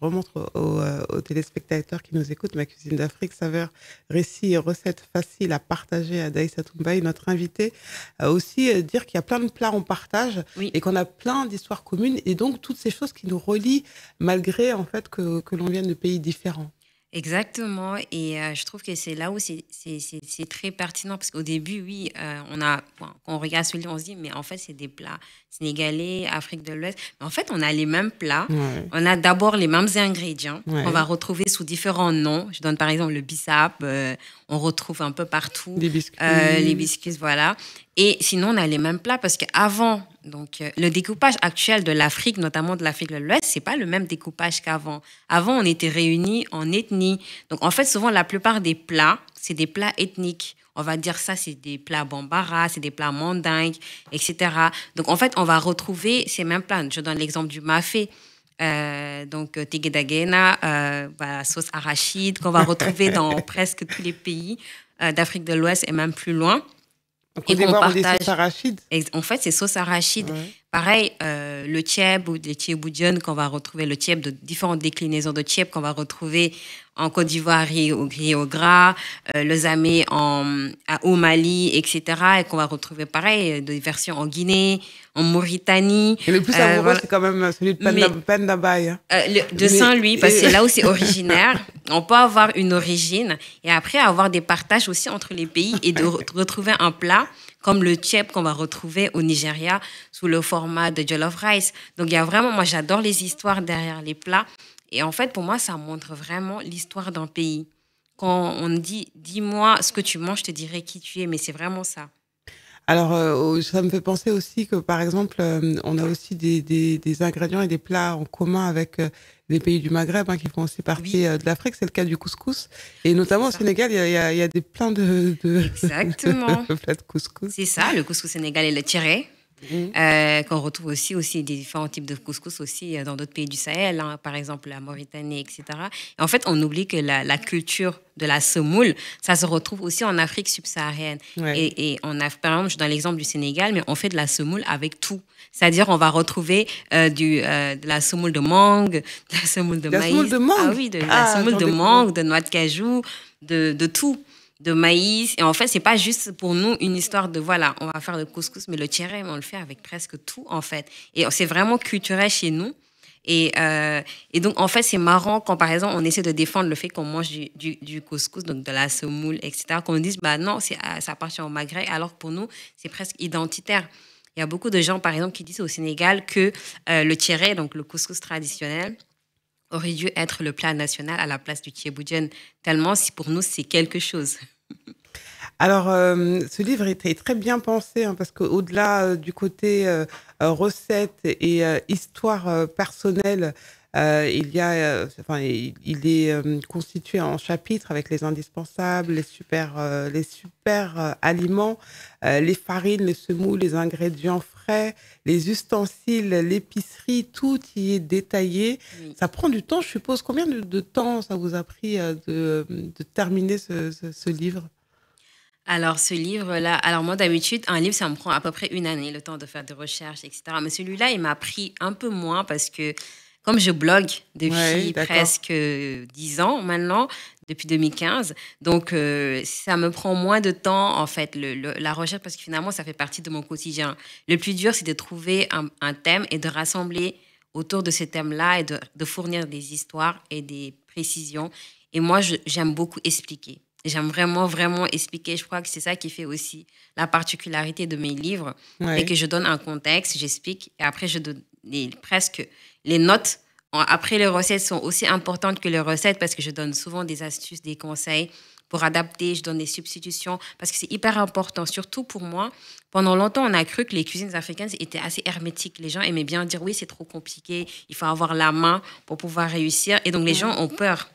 remontre aux téléspectateurs qui nous écoutent, Ma cuisine d'Afrique, saveurs, récits et recettes faciles à partager, à Daïssa Toumbay, notre invité. Aussi dire qu'il y a plein de plats en partage et qu'on a plein d'histoires communes et donc toutes ces choses qui nous relient malgré en fait que l'on vienne de pays différents. Exactement, et je trouve que c'est là où c'est très pertinent, parce qu'au début, oui, quand on regarde ce livre, on se dit, mais en fait, c'est des plats sénégalais, Afrique de l'Ouest, mais en fait, on a les mêmes plats, on a d'abord les mêmes ingrédients, on va retrouver sous différents noms. Je donne par exemple le bissap, on retrouve un peu partout. Les biscuits, voilà. Et sinon, on a les mêmes plats, parce qu'avant, donc, le découpage actuel de l'Afrique, notamment de l'Afrique de l'Ouest, c'est pas le même découpage qu'avant. Avant, on était réunis en ethnie. Donc, en fait, souvent, la plupart des plats, c'est des plats ethniques. On va dire ça, c'est des plats bambara, c'est des plats mandingues, etc. Donc, en fait, on va retrouver ces mêmes plats. Je donne l'exemple du mafé. donc tigedagena, sauce arachide, qu'on va retrouver dans presque tous les pays d'Afrique de l'Ouest et même plus loin. Et qu'on partage. Des sauces arachides. En fait, c'est sauce arachide. Ouais. Pareil, le tchèb ou les tchéboudiennes qu'on va retrouver, le tchèb de différentes déclinaisons de tchèb qu'on va retrouver en Côte d'Ivoire grillé au gras, le zamé au Mali, etc. Et qu'on va retrouver pareil, des versions en Guinée, en Mauritanie. Et le plus amoureux, voilà. C'est quand même celui de Pendabaye. Hein. De Saint-Louis, parce que c'est là où c'est originaire. On peut avoir une origine et après avoir des partages aussi entre les pays et de retrouver un plat comme le tchèb qu'on va retrouver au Nigeria sous le format de jollof rice. Donc, il y a vraiment, moi, j'adore les histoires derrière les plats. Et en fait, pour moi, ça montre vraiment l'histoire d'un pays. Quand on dit « dis-moi ce que tu manges, je te dirai qui tu es », mais c'est vraiment ça. Alors, ça me fait penser aussi que, par exemple, on a aussi des ingrédients et des plats en commun avec les pays du Maghreb qui font aussi partie de l'Afrique. C'est le cas du couscous. Et notamment au Sénégal, il y a des plein de Exactement. de plats de couscous. C'est ça, le couscous sénégalais, le tiré. Qu'on retrouve aussi des différents types de couscous aussi dans d'autres pays du Sahel, hein, par exemple la Mauritanie, etc. Et en fait, on oublie que la culture de la semoule, ça se retrouve aussi en Afrique subsaharienne. Ouais. Et on a, par exemple, je donne l'exemple du Sénégal, mais on fait de la semoule avec tout. C'est-à-dire, on va retrouver de la semoule de mangue, de la semoule de maïs. Semoule de mangue. Ah oui, de la semoule de mangue, de noix de cajou, de tout. De maïs. Et en fait, c'est pas juste pour nous une histoire de, voilà, on va faire le couscous, mais le tiré, on le fait avec presque tout, en fait. Et c'est vraiment culturel chez nous. Et donc, en fait, c'est marrant quand, par exemple, on essaie de défendre le fait qu'on mange du couscous, donc de la semoule, etc., qu'on dise, bah non, ça appartient au Maghreb, alors que pour nous, c'est presque identitaire. Il y a beaucoup de gens, par exemple, qui disent au Sénégal que le tiré, donc le couscous traditionnel, aurait dû être le plat national à la place du tchéboudienne, tellement si pour nous, c'est quelque chose. Alors, ce livre était très bien pensé, parce qu'au-delà du côté recettes et histoire personnelle, il est constitué en chapitres avec les indispensables, les super aliments, les farines, les semoules, les ingrédients frais, les ustensiles, l'épicerie, tout y est détaillé. Oui. Ça prend du temps, je suppose. Combien de temps ça vous a pris de terminer ce livre ? Alors, ce livre-là, moi, d'habitude, un livre, ça me prend à peu près 1 année, le temps de faire des recherches, etc. Mais celui-là, il m'a pris un peu moins parce que, comme je blogue depuis presque 10 ans maintenant, depuis 2015, donc ça me prend moins de temps, en fait, la recherche, parce que finalement, ça fait partie de mon quotidien. Le plus dur, c'est de trouver un thème et de rassembler autour de ce thème-là et de fournir des histoires et des précisions. Et moi, j'aime beaucoup expliquer. J'aime vraiment, vraiment expliquer. Je crois que c'est ça qui fait aussi la particularité de mes livres. Ouais. Et que je donne un contexte, j'explique. Et après, je donne presque les notes. Après, les recettes sont aussi importantes que les recettes parce que je donne souvent des astuces, des conseils pour adapter. Je donne des substitutions parce que c'est hyper important. Surtout pour moi, pendant longtemps, on a cru que les cuisines africaines étaient assez hermétiques. Les gens aimaient bien dire, oui, c'est trop compliqué. Il faut avoir la main pour pouvoir réussir. Et donc, les gens ont peur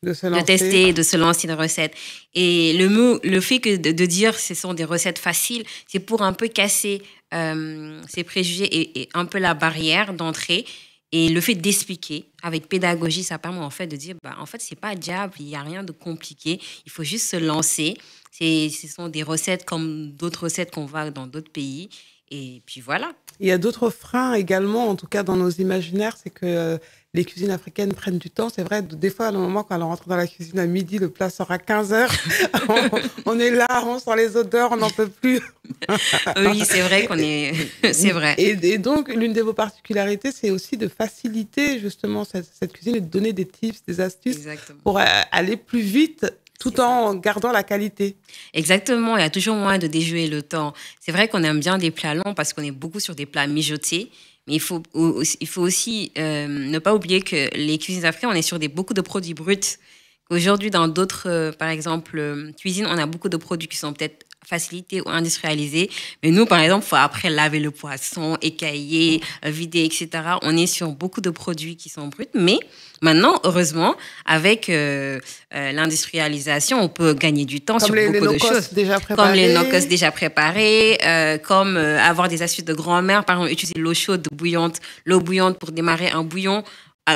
de tester, de se lancer dans des recettes. Et le fait de dire que ce sont des recettes faciles, c'est pour un peu casser ces préjugés et un peu la barrière d'entrée. Et le fait d'expliquer avec pédagogie, ça permet en fait de dire, en fait, c'est pas diable, il n'y a rien de compliqué, il faut juste se lancer. Ce sont des recettes comme d'autres recettes qu'on voit dans d'autres pays. Et puis voilà. Il y a d'autres freins également, en tout cas dans nos imaginaires, c'est que les cuisines africaines prennent du temps. C'est vrai, des fois, à un moment, quand on rentre dans la cuisine à midi, le plat sort à 15h. on est là, on sent les odeurs, on n'en peut plus. Oui, c'est vrai qu'on est... c'est vrai. Et donc, l'une de vos particularités, c'est aussi de faciliter justement cette cuisine et de donner des tips, des astuces. Exactement. Pour aller plus vite tout en gardant la qualité. Exactement, il y a toujours moyen de déjouer le temps. C'est vrai qu'on aime bien des plats longs parce qu'on est beaucoup sur des plats mijotés, mais il faut aussi ne pas oublier que les cuisines africaines, on est sur beaucoup de produits bruts. Aujourd'hui, dans d'autres, par exemple, cuisines, on a beaucoup de produits qui sont peut-être facilité ou industrialisé. Mais nous, par exemple, il faut après laver le poisson, écailler, vider, etc. On est sur beaucoup de produits qui sont bruts. Mais maintenant, heureusement, avec l'industrialisation, on peut gagner du temps sur beaucoup de choses. Comme les no-cost déjà préparés, comme avoir des astuces de grand-mère. Par exemple, utiliser l'eau chaude bouillante, l'eau bouillante pour démarrer un bouillon.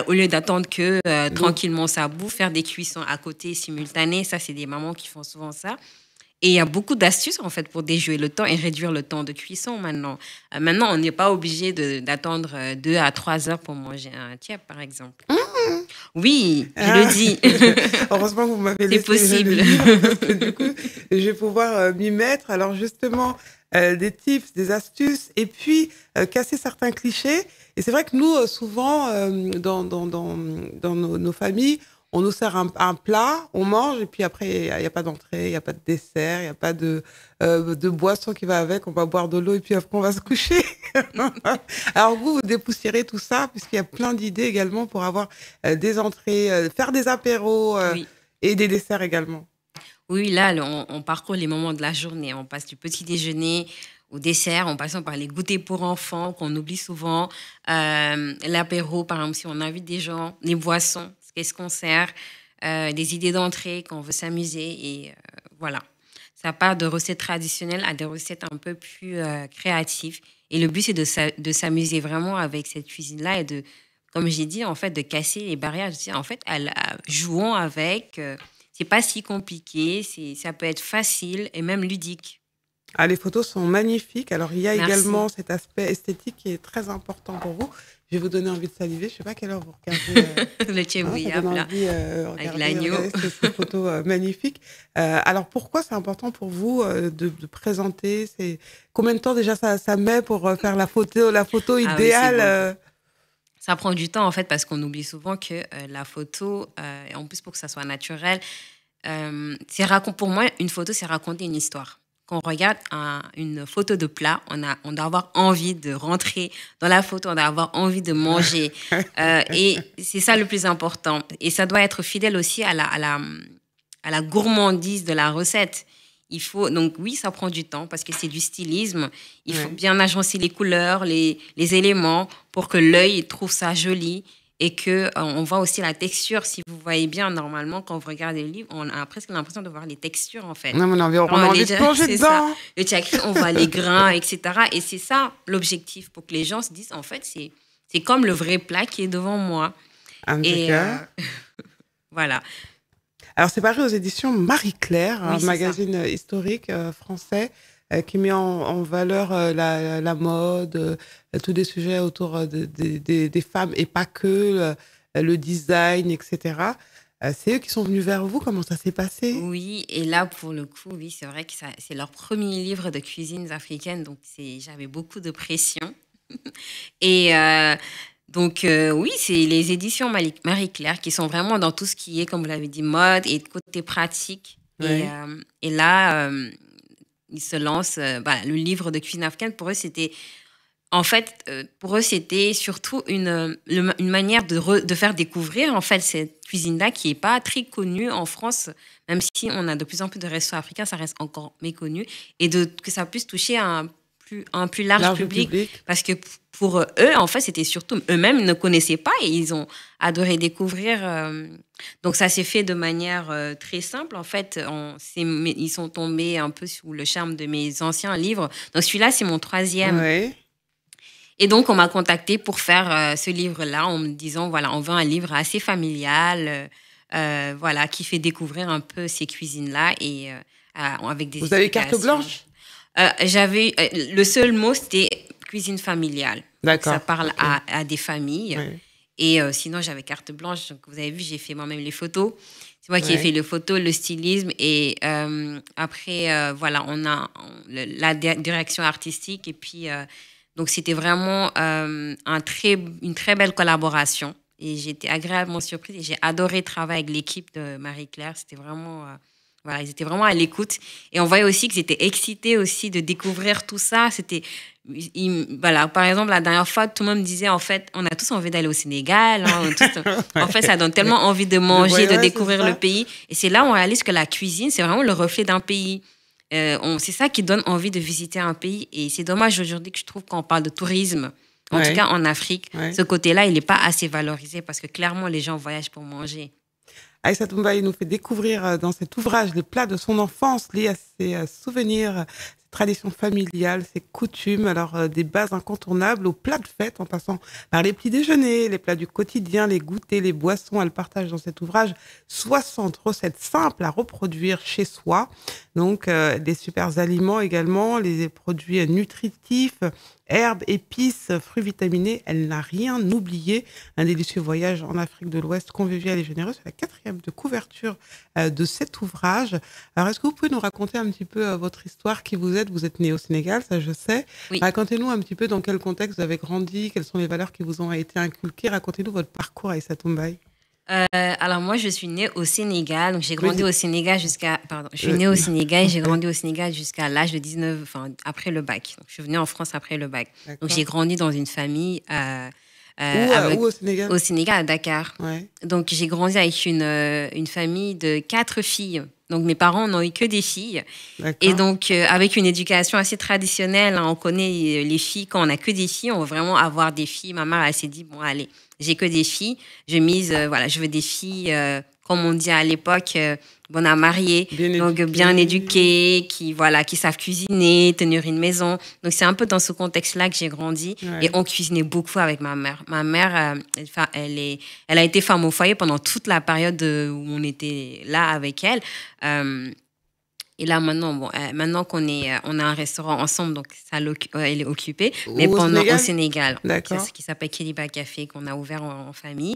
Au lieu d'attendre que tranquillement ça boue, faire des cuissons à côté simultanées. Ça, c'est des mamans qui font souvent ça. Et il y a beaucoup d'astuces, en fait, pour déjouer le temps et réduire le temps de cuisson maintenant. Maintenant, on n'est pas obligé d'attendre 2 à 3 heures pour manger un tiep, par exemple. Oui, je le dis. Heureusement que vous m'avez laissé. C'est possible. Parce que du coup, je vais pouvoir m'y mettre. Alors, justement, des tips, des astuces, et puis casser certains clichés. Et c'est vrai que nous, souvent, dans nos familles, on nous sert un plat, on mange, et puis après, il n'y a pas d'entrée, il n'y a pas de dessert, il n'y a pas de boisson qui va avec. On va boire de l'eau et puis après, on va se coucher. Alors vous dépoussiérez tout ça, puisqu'il y a plein d'idées également pour avoir des entrées, faire des apéros et des desserts également. Oui, là, on parcourt les moments de la journée. On passe du petit déjeuner au dessert, en passant par les goûters pour enfants, qu'on oublie souvent. L'apéro, par exemple, si on invite des gens, les boissons, qu'est-ce qu'on sert, des idées d'entrée quand on veut s'amuser. Et voilà. Ça part de recettes traditionnelles à des recettes un peu plus créatives. Et le but, c'est de s'amuser vraiment avec cette cuisine-là et de, comme j'ai dit, en fait, de casser les barrières. Je dis, en fait, jouons avec. C'est pas si compliqué. Ça peut être facile et même ludique. Ah, les photos sont magnifiques. Alors, il y a également cet aspect esthétique qui est très important pour vous. Je vais vous donner envie de saliver. Je ne sais pas à quelle heure vous regardez. Le tchébouillable, là, avec l'agneau. Ces photos magnifiques. Alors, pourquoi c'est important pour vous de présenter Combien de temps déjà ça met pour faire la photo idéale? Oui, ça prend du temps, en fait, parce qu'on oublie souvent que la photo, en plus pour que ça soit naturel, pour moi, une photo, c'est raconter une histoire. Quand on regarde une photo de plat, on doit avoir envie de rentrer dans la photo, on doit avoir envie de manger. Et c'est ça le plus important. Et ça doit être fidèle aussi à la gourmandise de la recette. Donc oui, ça prend du temps parce que c'est du stylisme. Il faut bien agencer les couleurs, les éléments pour que l'œil trouve ça joli. Et qu'on voit aussi la texture. Si vous voyez bien, normalement, quand vous regardez le livre, on a presque l'impression de voir les textures, en fait. Non, mais on a envie de plonger dedans. Ça. Le tchakri, on voit les grains, etc. Et c'est ça l'objectif, pour que les gens se disent, en fait, c'est comme le vrai plat qui est devant moi. Voilà. Alors, c'est paru aux éditions Marie-Claire, un magazine historique français qui met en valeur la mode, tous des sujets autour des femmes et pas que, le design, etc. C'est eux qui sont venus vers vous. Comment ça s'est passé? Oui, et là, pour le coup, oui, c'est vrai que c'est leur premier livre de cuisines africaines, donc j'avais beaucoup de pression. Et donc, oui, c'est les éditions Marie-Claire qui sont vraiment dans tout ce qui est, comme vous l'avez dit, mode et côté pratique. Oui. Et là... ils se lancent. Le livre de cuisine africaine, pour eux, c'était... En fait, pour eux, c'était surtout une manière de faire découvrir, en fait, cette cuisine-là qui n'est pas très connue en France, même si on a de plus en plus de restaurants africains, ça reste encore méconnu, et que ça puisse toucher un plus large public. Parce que pour eux, en fait, c'était surtout... Eux-mêmes ne connaissaient pas et ils ont adoré découvrir... Donc, ça s'est fait de manière très simple. En fait, ils sont tombés un peu sous le charme de mes anciens livres. Donc, celui-là, c'est mon 3e. Oui. Et donc, on m'a contactée pour faire ce livre-là en me disant, voilà, on veut un livre assez familial, qui fait découvrir un peu ces cuisines-là et avec des... Vous avez carte blanche? J'avais... le seul mot, c'était cuisine familiale. D'accord. Ça parle à des familles. Oui. Et sinon, j'avais carte blanche. Donc, vous avez vu, j'ai fait moi-même les photos. C'est moi qui ai fait les photos, le stylisme. Et après, on a la direction artistique. Et puis, donc, c'était vraiment une très belle collaboration. Et j'ai été agréablement surprise. Et j'ai adoré travailler avec l'équipe de Marie-Claire. C'était vraiment... ils étaient vraiment à l'écoute. Et on voyait aussi qu'ils étaient excités aussi de découvrir tout ça. Par exemple, la dernière fois, tout le monde me disait, en fait, on a tous envie d'aller au Sénégal. En fait, ça donne tellement envie de manger, de découvrir le pays. Et c'est là où on réalise que la cuisine, c'est vraiment le reflet d'un pays. c'est ça qui donne envie de visiter un pays. Et c'est dommage aujourd'hui que je trouve qu'on parle de tourisme. En tout cas, en Afrique, ce côté-là, il n'est pas assez valorisé parce que clairement, les gens voyagent pour manger. Aïssatou Mbaye nous fait découvrir dans cet ouvrage les plats de son enfance liés à ses souvenirs, ses traditions familiales, ses coutumes. Alors, des bases incontournables aux plats de fête, en passant par les petits déjeuners, les plats du quotidien, les goûters, les boissons. Elle partage dans cet ouvrage 60 recettes simples à reproduire chez soi. Donc, des super aliments également, les produits nutritifs, herbes, épices, fruits vitaminés. Elle n'a rien oublié. Un délicieux voyage en Afrique de l'Ouest, convivial et généreux. C'est la 4e de couverture de cet ouvrage. Alors, est-ce que vous pouvez nous raconter un petit peu votre histoire, qui vous êtes? Vous êtes né au Sénégal, ça je sais. Oui. Racontez-nous un petit peu dans quel contexte vous avez grandi, quelles sont les valeurs qui vous ont été inculquées. Racontez-nous votre parcours, Aïssatou Mbaye. Alors moi, je suis née au Sénégal, donc j'ai grandi au Sénégal jusqu'à... Pardon, je suis née au Sénégal et j'ai grandi au Sénégal jusqu'à l'âge de 19... Enfin, après le bac. Donc, je suis venue en France après le bac. Donc j'ai grandi dans une famille... où au Sénégal? Au Sénégal, à Dakar. Ouais. Donc j'ai grandi avec une famille de 4 filles. Donc mes parents n'ont eu que des filles. Et donc avec une éducation assez traditionnelle, hein, on connaît les filles, quand on n'a que des filles, on veut vraiment avoir des filles. Ma mère, elle s'est dit, bon allez, j'ai que des filles, je mise, voilà, je veux des filles, comme on dit à l'époque, bonnes à marier, bien éduquées, qui savent cuisiner, tenir une maison. Donc c'est un peu dans ce contexte-là que j'ai grandi. Ouais. Et on cuisinait beaucoup avec ma mère. Ma mère, elle a été femme au foyer pendant toute la période où on était là avec elle. Et là, maintenant qu'on on a un restaurant ensemble, donc elle est occupée. Mais au Sénégal, qui s'appelle Keliba Café, qu'on a ouvert en famille.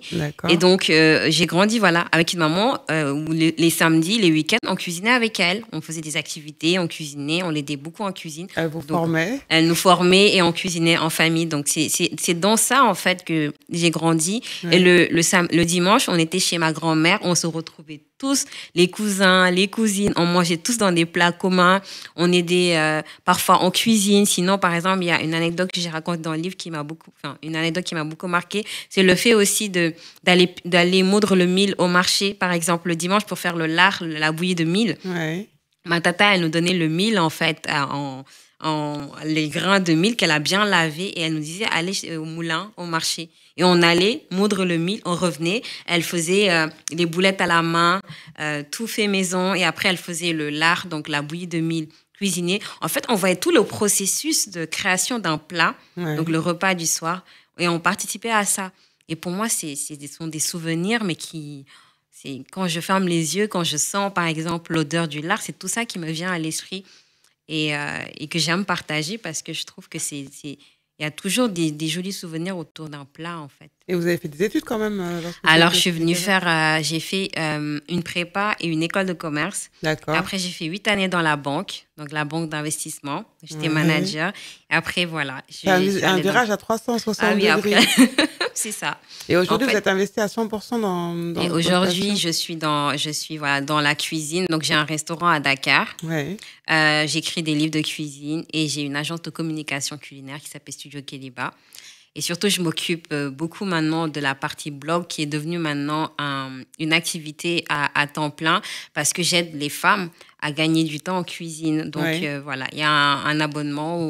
Et donc, j'ai grandi avec une maman où les samedis, les week-ends, on cuisinait avec elle. On faisait des activités, on cuisinait, on l'aidait beaucoup en cuisine. Elle vous formait? Elle nous formait et on cuisinait en famille. Donc, c'est dans ça, en fait, que j'ai grandi. Ouais. Et le dimanche, on était chez ma grand-mère, on se retrouvait tous, les cousins, les cousines, on mangeait tous dans des plats communs, on aidait parfois en cuisine. Sinon, par exemple, il y a une anecdote que j'ai racontée dans le livre qui m'a beaucoup marquée, c'est le fait aussi d'aller moudre le mil au marché, par exemple, le dimanche pour faire le lard, la bouillie de mil. Ouais. Ma tata, elle nous donnait le mil, en fait, les grains de mil qu'elle a bien lavés, et elle nous disait, allez au moulin, au marché. Et on allait moudre le mil, on revenait, elle faisait les boulettes à la main, tout fait maison, et après elle faisait le lard, donc la bouillie de mil cuisinée. En fait, on voyait tout le processus de création d'un plat, donc le repas du soir, et on participait à ça. Et pour moi, ce sont des souvenirs, mais quand je ferme les yeux, quand je sens par exemple l'odeur du lard, c'est tout ça qui me vient à l'esprit et que j'aime partager parce que je trouve que il y a toujours des jolis souvenirs autour d'un plat, en fait. Et vous avez fait des études quand même? Alors, je suis venue j'ai fait une prépa et une école de commerce. D'accord. Après, j'ai fait 8 années dans la banque, donc la banque d'investissement. J'étais manager. Et après, voilà. Un virage à 360 degrés. Après, c'est ça. Et aujourd'hui, vous êtes investi à 100% dans et aujourd'hui, je suis dans la cuisine. Donc, j'ai un restaurant à Dakar. Ouais. J'écris des livres de cuisine et j'ai une agence de communication culinaire qui s'appelle Studio Keliba. Et surtout, je m'occupe beaucoup maintenant de la partie blog qui est devenue maintenant une activité à temps plein parce que j'aide les femmes à gagner du temps en cuisine. Donc, voilà, il y a un abonnement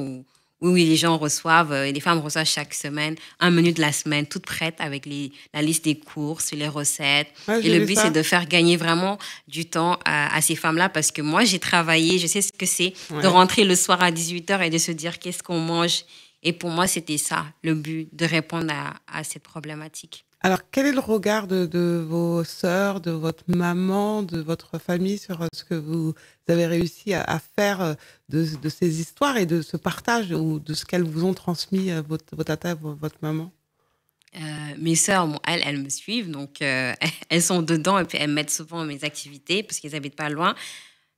où les gens reçoivent, les femmes reçoivent chaque semaine un menu de la semaine, toute prête avec la liste des courses, les recettes. Ouais, et le but, c'est de faire gagner vraiment du temps à ces femmes-là parce que moi, j'ai travaillé, je sais ce que c'est de rentrer le soir à 18h et de se dire qu'est-ce qu'on mange. Et pour moi, c'était ça, le but, de répondre à cette problématique. Alors, quel est le regard de vos sœurs, de votre maman, de votre famille sur ce que vous avez réussi à faire de ces histoires et de ce partage ou de ce qu'elles vous ont transmis, votre tata, votre maman? Mes sœurs, elles me suivent, donc elles sont dedans et puis elles m'aident souvent à mes activités parce qu'elles n'habitent pas loin.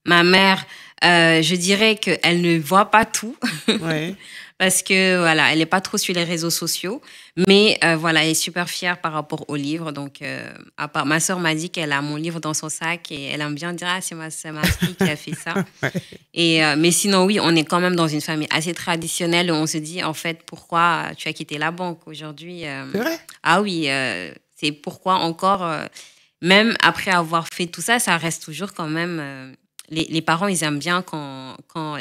Ma mère, je dirais qu'elle ne voit pas tout. Ouais. Parce que voilà, elle n'est pas trop sur les réseaux sociaux, mais voilà, elle est super fière par rapport au livre. Donc, ma sœur m'a dit qu'elle a mon livre dans son sac et elle aime bien dire c'est ma fille qui a fait ça. Et mais sinon oui, on est quand même dans une famille assez traditionnelle où on se dit en fait pourquoi tu as quitté la banque aujourd'hui. C'est vrai? Ah oui, c'est pourquoi encore même après avoir fait tout ça, ça reste toujours quand même les parents, ils aiment bien quand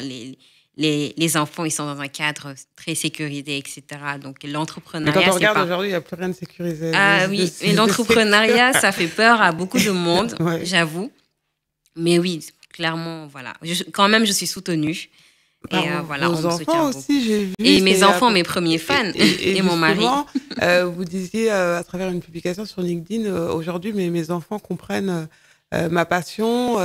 les enfants, ils sont dans un cadre très sécurisé, etc. Donc, l'entrepreneuriat, mais quand on regarde aujourd'hui, il n'y a plus rien de sécurisé. Ah oui, et l'entrepreneuriat, ça fait peur à beaucoup de monde, ouais. J'avoue. Mais oui, clairement, voilà. Quand même, je suis soutenue. Et voilà, vos on me soutient enfants beaucoup. aussi, j'ai vu. Et mes enfants, mes premiers fans, et mon mari. Vous disiez à travers une publication sur LinkedIn, aujourd'hui, mes enfants comprennent ma passion.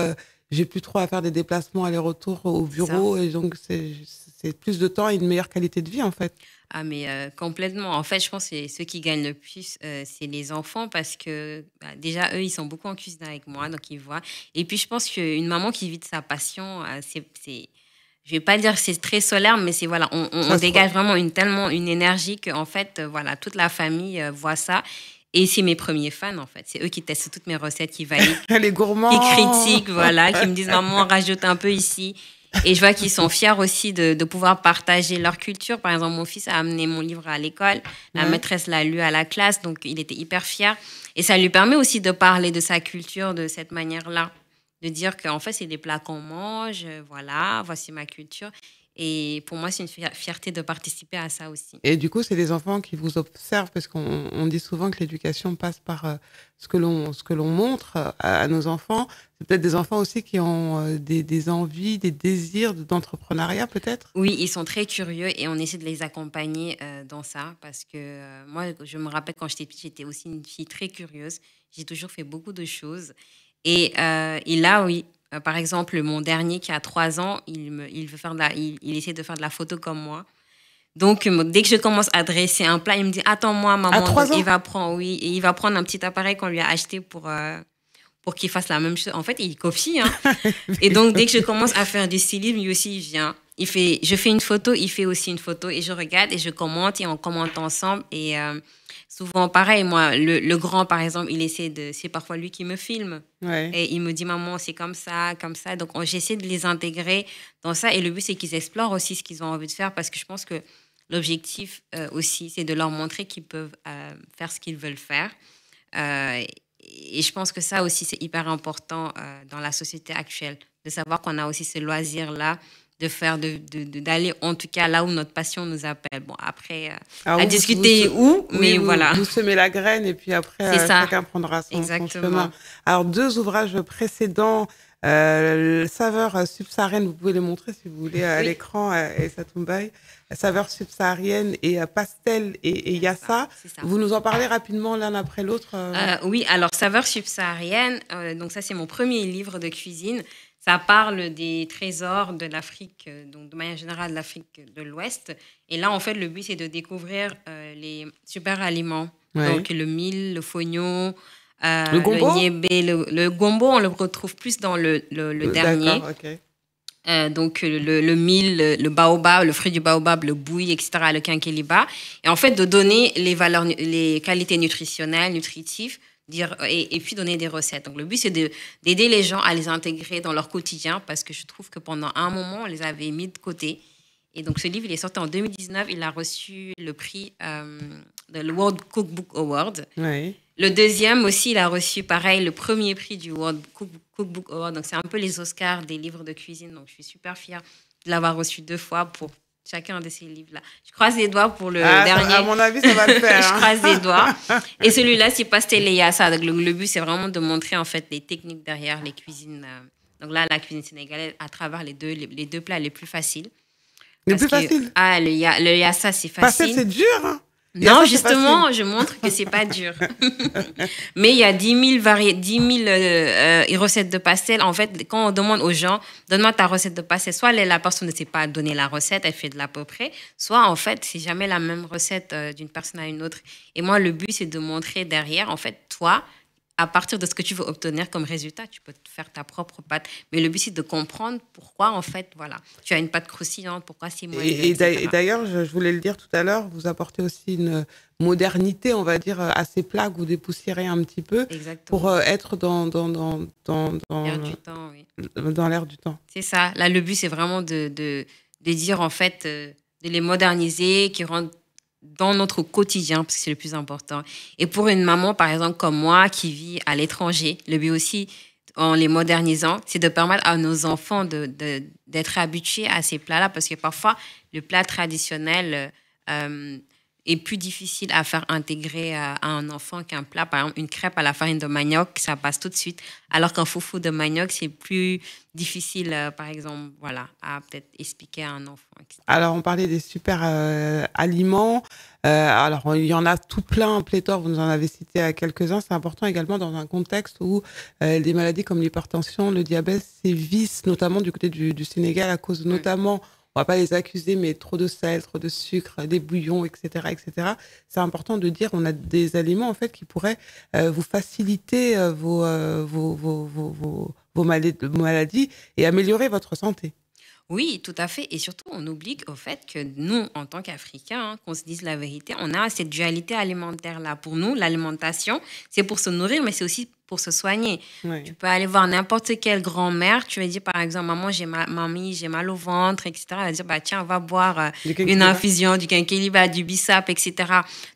J'ai plus trop à faire des déplacements aller-retour au bureau. Et donc, c'est plus de temps et une meilleure qualité de vie, en fait. Ah, mais complètement. En fait, je pense que ceux qui gagnent le plus, c'est les enfants parce que déjà, eux, ils sont beaucoup en cuisine avec moi, donc ils voient. Et puis, je pense qu'une maman qui vit de sa passion, je vais pas dire que c'est très solaire, mais c'est voilà, on dégage vraiment une énergie que en fait, voilà, toute la famille voit ça. Et c'est mes premiers fans, en fait. C'est eux qui testent toutes mes recettes, qui valident, les gourmands, qui critiquent, voilà, qui me disent maman, rajoute un peu ici. Et je vois qu'ils sont fiers aussi de pouvoir partager leur culture. Par exemple, mon fils a amené mon livre à l'école. La maîtresse l'a lu à la classe, donc il était hyper fier. Et ça lui permet aussi de parler de sa culture de cette manière-là. De dire qu'en fait, c'est des plats qu'on mange, voilà, voici ma culture. Et pour moi, c'est une fierté de participer à ça aussi. Et du coup, c'est des enfants qui vous observent, parce qu'on dit souvent que l'éducation passe par ce que l'on montre à nos enfants. C'est peut-être des enfants aussi qui ont des envies, des désirs d'entrepreneuriat, peut-être? Oui, ils sont très curieux et on essaie de les accompagner dans ça. Parce que moi, je me rappelle quand j'étais petite, j'étais aussi une fille très curieuse. J'ai toujours fait beaucoup de choses. Et là, oui. Par exemple, mon dernier qui a 3 ans, il essaie de faire de la photo comme moi. Donc, dès que je commence à dresser un plat, il me dit « Attends-moi, maman. » À 3 ans? Il va prendre un petit appareil qu'on lui a acheté pour qu'il fasse la même chose. En fait, il copie. Hein. Et donc, dès que je commence à faire du stylisme, lui aussi, il vient. Je fais une photo, il fait aussi une photo. Et je regarde et je commente et on commente ensemble. Et souvent, pareil, moi, le grand, par exemple, c'est parfois lui qui me filme. Ouais. Et il me dit, maman, c'est comme ça, comme ça. Donc, j'essaie de les intégrer dans ça. Et le but, c'est qu'ils explorent aussi ce qu'ils ont envie de faire parce que je pense que l'objectif aussi, c'est de leur montrer qu'ils peuvent faire ce qu'ils veulent faire. Et je pense que ça aussi, c'est hyper important dans la société actuelle, de savoir qu'on a aussi ce loisir-là, d'aller en tout cas là où notre passion nous appelle. Bon, après, à discuter mais voilà. Vous semez la graine et puis après, chacun prendra son chemin. Alors, 2 ouvrages précédents, Saveurs subsahariennes, vous pouvez les montrer si vous voulez à l'écran, Aïssa Toumbay. Saveurs subsahariennes et Pastel et Yassa. Vous nous en parlez rapidement l'un après l'autre Oui, alors Saveurs subsahariennes, donc ça c'est mon premier livre de cuisine. Ça parle des trésors de l'Afrique, donc de manière générale de l'Afrique de l'Ouest. Et là, en fait, le but, c'est de découvrir les super aliments. Ouais. Donc, le mil, le fognon, le niébé. Le gombo, on le retrouve plus dans le dernier. Okay. Donc, le mil, le baobab, le fruit du baobab, le bouilli, etc., le quinqueliba. Et en fait, de donner les qualités nutritionnelles, nutritives, et puis donner des recettes. Donc, le but, c'est d'aider les gens à les intégrer dans leur quotidien parce que je trouve que pendant un moment, on les avait mis de côté. Et donc, ce livre, il est sorti en 2019. Il a reçu le prix de le World Cookbook Award. Oui. Le deuxième aussi, il a reçu, pareil, le premier prix du World Cookbook Award. Donc, c'est un peu les Oscars des livres de cuisine. Donc, je suis super fière de l'avoir reçu 2 fois pour chacun de ces livres-là. Je croise les doigts pour le dernier. À mon avis, ça va le faire. Je croise les doigts. Et celui-là, c'est Pastel et Yassa. Donc, le but, c'est vraiment de montrer en fait les techniques derrière les cuisines. Donc là, la cuisine sénégalaise à travers les deux plats les plus faciles. Les plus faciles? Ah, le Yassa, c'est facile. Pastel, c'est dur, hein? Non, justement, je montre que c'est pas dur. Mais il y a 10 000 recettes de pastel. En fait, quand on demande aux gens, donne-moi ta recette de pastel, soit la personne ne sait pas donner la recette, elle fait de l'à peu près, soit en fait, c'est jamais la même recette d'une personne à une autre. Et moi, le but, c'est de montrer derrière, en fait, toi, à partir de ce que tu veux obtenir comme résultat, tu peux faire ta propre pâte. Mais le but, c'est de comprendre pourquoi, en fait, voilà, tu as une pâte croustillante, pourquoi c'est moelleux, et d'ailleurs, je voulais le dire tout à l'heure, vous apportez aussi une modernité, on va dire, à ces plats que vous dépoussiérez un petit peu. Exactement. Pour être dans l'air du temps, oui. Dans l'air du temps. C'est ça. Là, le but, c'est vraiment de dire, en fait, de les moderniser, qui rentrent dans notre quotidien, parce que c'est le plus important. Et pour une maman, par exemple, comme moi, qui vit à l'étranger, le but aussi, en les modernisant, c'est de permettre à nos enfants d'être habitués à ces plats-là, parce que parfois, le plat traditionnel est plus difficile à faire intégrer à un enfant qu'un plat. Par exemple, une crêpe à la farine de manioc, ça passe tout de suite, alors qu'un foufou de manioc, c'est plus difficile, par exemple, voilà, à peut-être expliquer à un enfant, etc. Alors, on parlait des super aliments. Alors, il y en a tout plein, pléthore, vous nous en avez cité quelques-uns. C'est important également dans un contexte où des maladies comme l'hypertension, le diabète sévissent, notamment du côté du Sénégal, à cause notamment, on va pas les accuser, mais trop de sel, trop de sucre, des bouillons, etc., etc. C'est important de dire on a des aliments en fait qui pourraient vous faciliter vos maladies et améliorer votre santé. Oui, tout à fait. Et surtout, on oublie au fait que nous, en tant qu'Africains, qu'on se dise la vérité, on a cette dualité alimentaire-là. Pour nous, l'alimentation, c'est pour se nourrir, mais c'est aussi pour se soigner. Oui. Tu peux aller voir n'importe quelle grand-mère, tu vas dire par exemple, maman, j'ai mal au ventre, etc. Elle va dire, bah, tiens, on va boire une infusion, du quinquilibre, du bissap, etc.